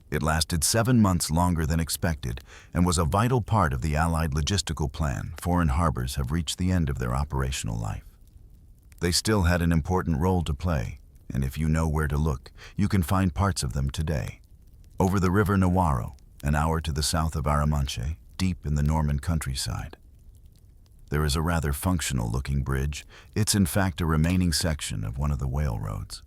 It lasted 7 months longer than expected and was a vital part of the Allied logistical plan. Foreign harbors have reached the end of their operational life. They still had an important role to play, and if you know where to look, you can find parts of them today. Over the River Nawaro, an hour to the south of Arromanches, deep in the Norman countryside, there is a rather functional-looking bridge. It's in fact a remaining section of one of the whale roads.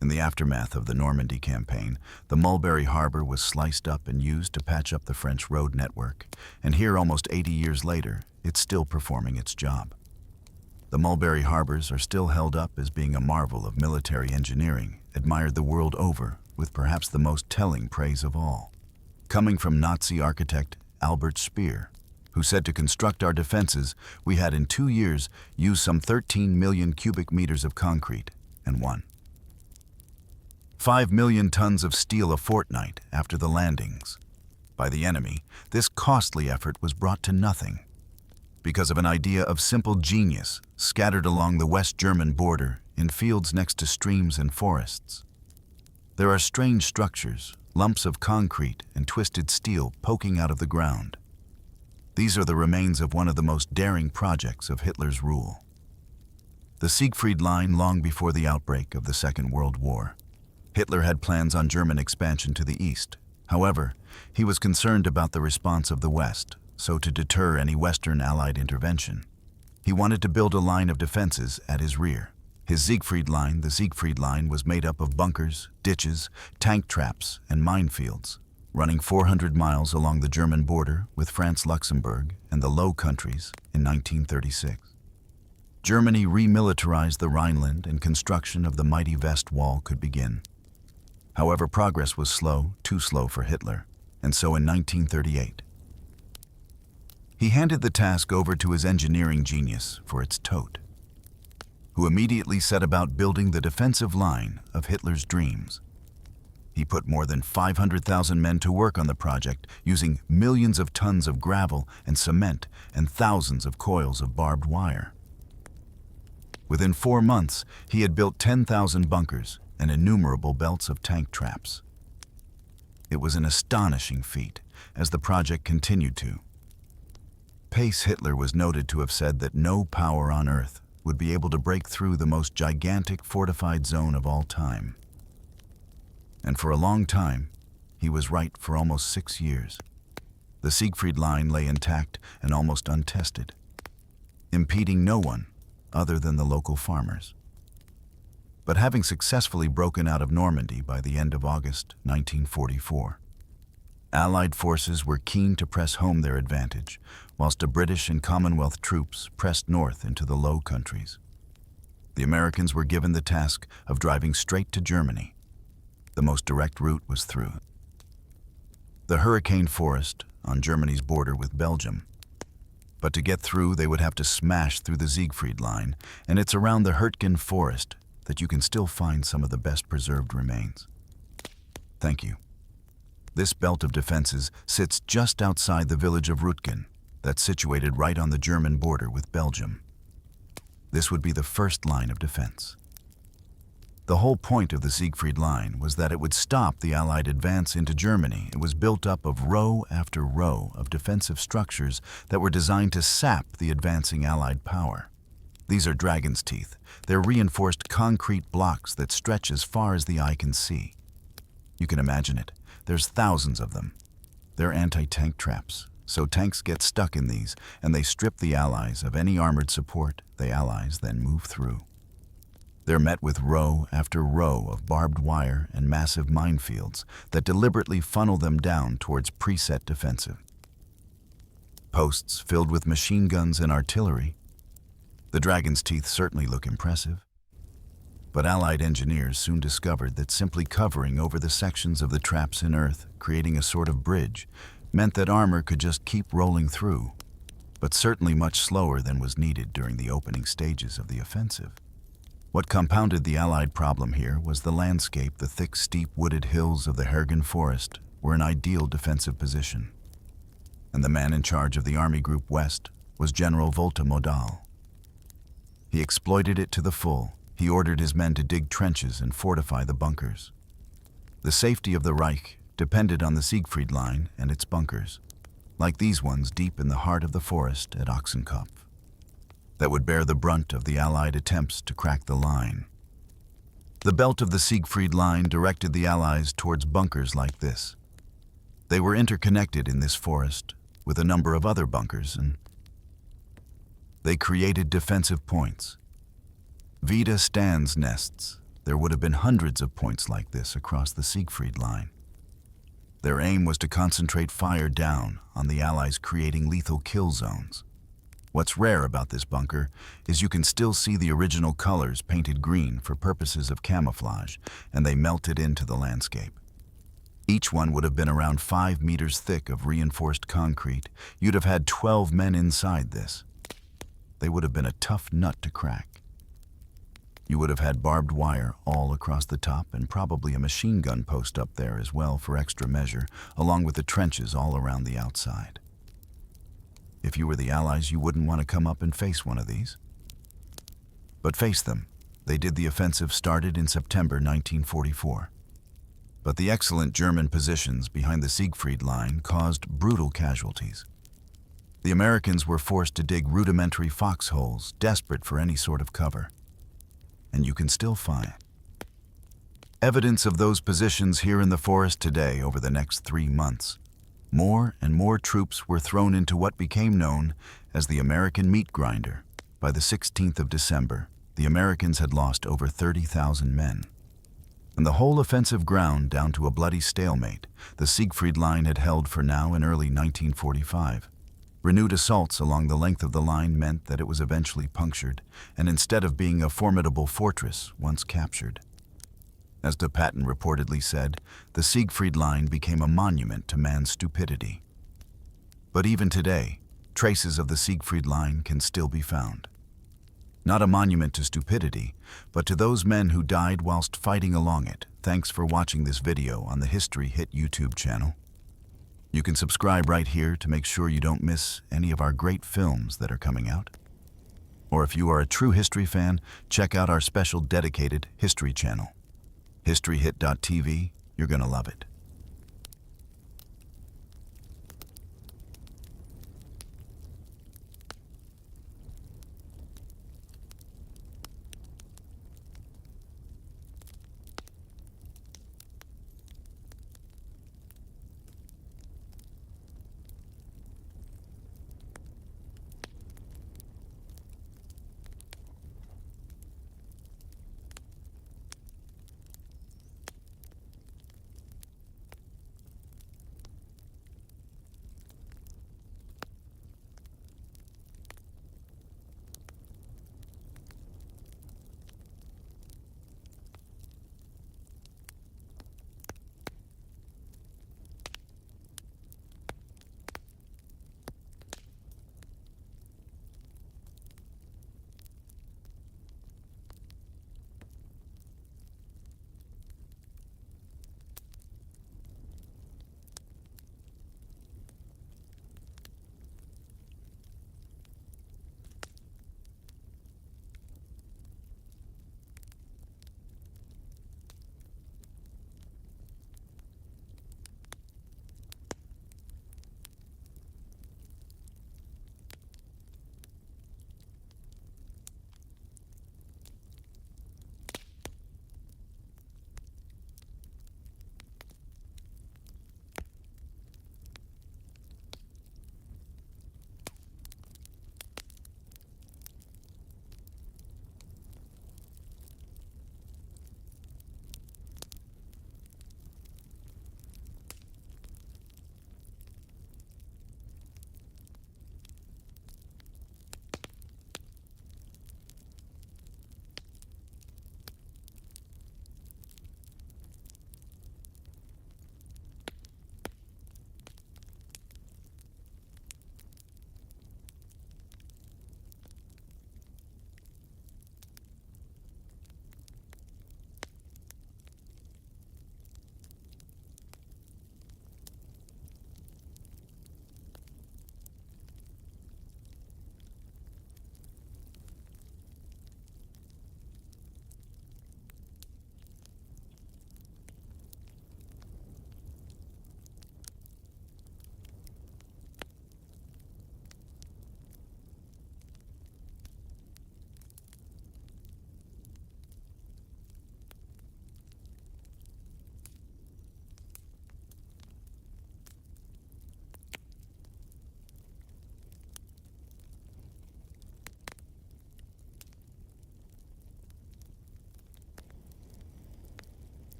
In the aftermath of the Normandy campaign, the Mulberry Harbor was sliced up and used to patch up the French road network, and here almost 80 years later, it's still performing its job. The Mulberry Harbors are still held up as being a marvel of military engineering, admired the world over, with perhaps the most telling praise of all, coming from Nazi architect Albert Speer, who said to construct our defenses, we had in 2 years used some 13 million cubic meters of concrete and 5 million tons of steel a fortnight after the landings. By the enemy, this costly effort was brought to nothing because of an idea of simple genius scattered along the West German border in fields next to streams and forests. There are strange structures, lumps of concrete and twisted steel poking out of the ground. These are the remains of one of the most daring projects of Hitler's rule. The Siegfried Line. Long before the outbreak of the Second World War, Hitler had plans on German expansion to the east. However, he was concerned about the response of the West, so to deter any Western Allied intervention, he wanted to build a line of defenses at his rear. His Siegfried Line. The Siegfried Line was made up of bunkers, ditches, tank traps, and minefields, running 400 miles along the German border with France, Luxembourg, and the Low Countries in 1936. Germany remilitarized the Rhineland and construction of the mighty West Wall could begin. However, progress was slow, too slow for Hitler, and so in 1938, he handed the task over to his engineering genius for its tote, who immediately set about building the defensive line of Hitler's dreams. He put more than 500,000 men to work on the project, using millions of tons of gravel and cement and thousands of coils of barbed wire. Within 4 months, he had built 10,000 bunkers and innumerable belts of tank traps. It was an astonishing feat as the project continued to pace. Hitler was noted to have said that no power on earth would be able to break through the most gigantic fortified zone of all time. And for a long time, he was right for almost 6 years. The Siegfried Line lay intact and almost untested, impeding no one other than the local farmers. But having successfully broken out of Normandy by the end of August 1944, Allied forces were keen to press home their advantage, whilst the British and Commonwealth troops pressed north into the Low Countries. The Americans were given the task of driving straight to Germany. The most direct route was through the Hurricane Forest on Germany's border with Belgium. But to get through, they would have to smash through the Siegfried Line, and it's around the Hurricane Forest that you can still find some of the best preserved remains. Thank you. This belt of defenses sits just outside the village of Rutgen, that's situated right on the German border with Belgium. This would be the first line of defense. The whole point of the Siegfried Line was that it would stop the Allied advance into Germany. It was built up of row after row of defensive structures that were designed to sap the advancing Allied power. These are dragon's teeth. They're reinforced concrete blocks that stretch as far as the eye can see. You can imagine it. There's thousands of them. They're anti-tank traps, so tanks get stuck in these, and they strip the Allies of any armored support the Allies then move through. They're met with row after row of barbed wire and massive minefields that deliberately funnel them down towards preset defensive posts filled with machine guns and artillery. The dragon's teeth certainly look impressive. But Allied engineers soon discovered that simply covering over the sections of the traps in earth, creating a sort of bridge, meant that armor could just keep rolling through, but certainly much slower than was needed during the opening stages of the offensive. What compounded the Allied problem here was the landscape. The thick, steep, wooded hills of the Hergen Forest were an ideal defensive position. And the man in charge of the Army Group West was General Volta Modal. He exploited it to the full. He ordered his men to dig trenches and fortify the bunkers. The safety of the Reich depended on the Siegfried Line and its bunkers, like these ones deep in the heart of the forest at Ochsenkopf, that would bear the brunt of the Allied attempts to crack the line. The belt of the Siegfried Line directed the Allies towards bunkers like this. They were interconnected in this forest with a number of other bunkers, and they created defensive points. Vida Stan's nests. There would have been hundreds of points like this across the Siegfried Line. Their aim was to concentrate fire down on the Allies, creating lethal kill zones. What's rare about this bunker is you can still see the original colors painted green for purposes of camouflage, and they melted into the landscape. Each one would have been around 5 meters thick of reinforced concrete. You'd have had 12 men inside this. They would have been a tough nut to crack. You would have had barbed wire all across the top and probably a machine gun post up there as well for extra measure, along with the trenches all around the outside. If you were the Allies, you wouldn't want to come up and face one of these. But face them. They did. The offensive started in September 1944. But the excellent German positions behind the Siegfried Line caused brutal casualties. The Americans were forced to dig rudimentary foxholes, desperate for any sort of cover. And you can still find evidence of those positions here in the forest today. Over the next 3 months, more and more troops were thrown into what became known as the American meat grinder. By the 16th of December, the Americans had lost over 30,000 men. And the whole offensive ground down to a bloody stalemate the Siegfried Line had held for now in early 1945. Renewed assaults along the length of the line meant that it was eventually punctured, and instead of being a formidable fortress once captured. As de Patton reportedly said, the Siegfried Line became a monument to man's stupidity. But even today, traces of the Siegfried Line can still be found. Not a monument to stupidity, but to those men who died whilst fighting along it. Thanks for watching this video on the History Hit YouTube channel. You can subscribe right here to make sure you don't miss any of our great films that are coming out. Or if you are a true history fan, check out our special dedicated history channel, historyhit.tv. You're gonna love it.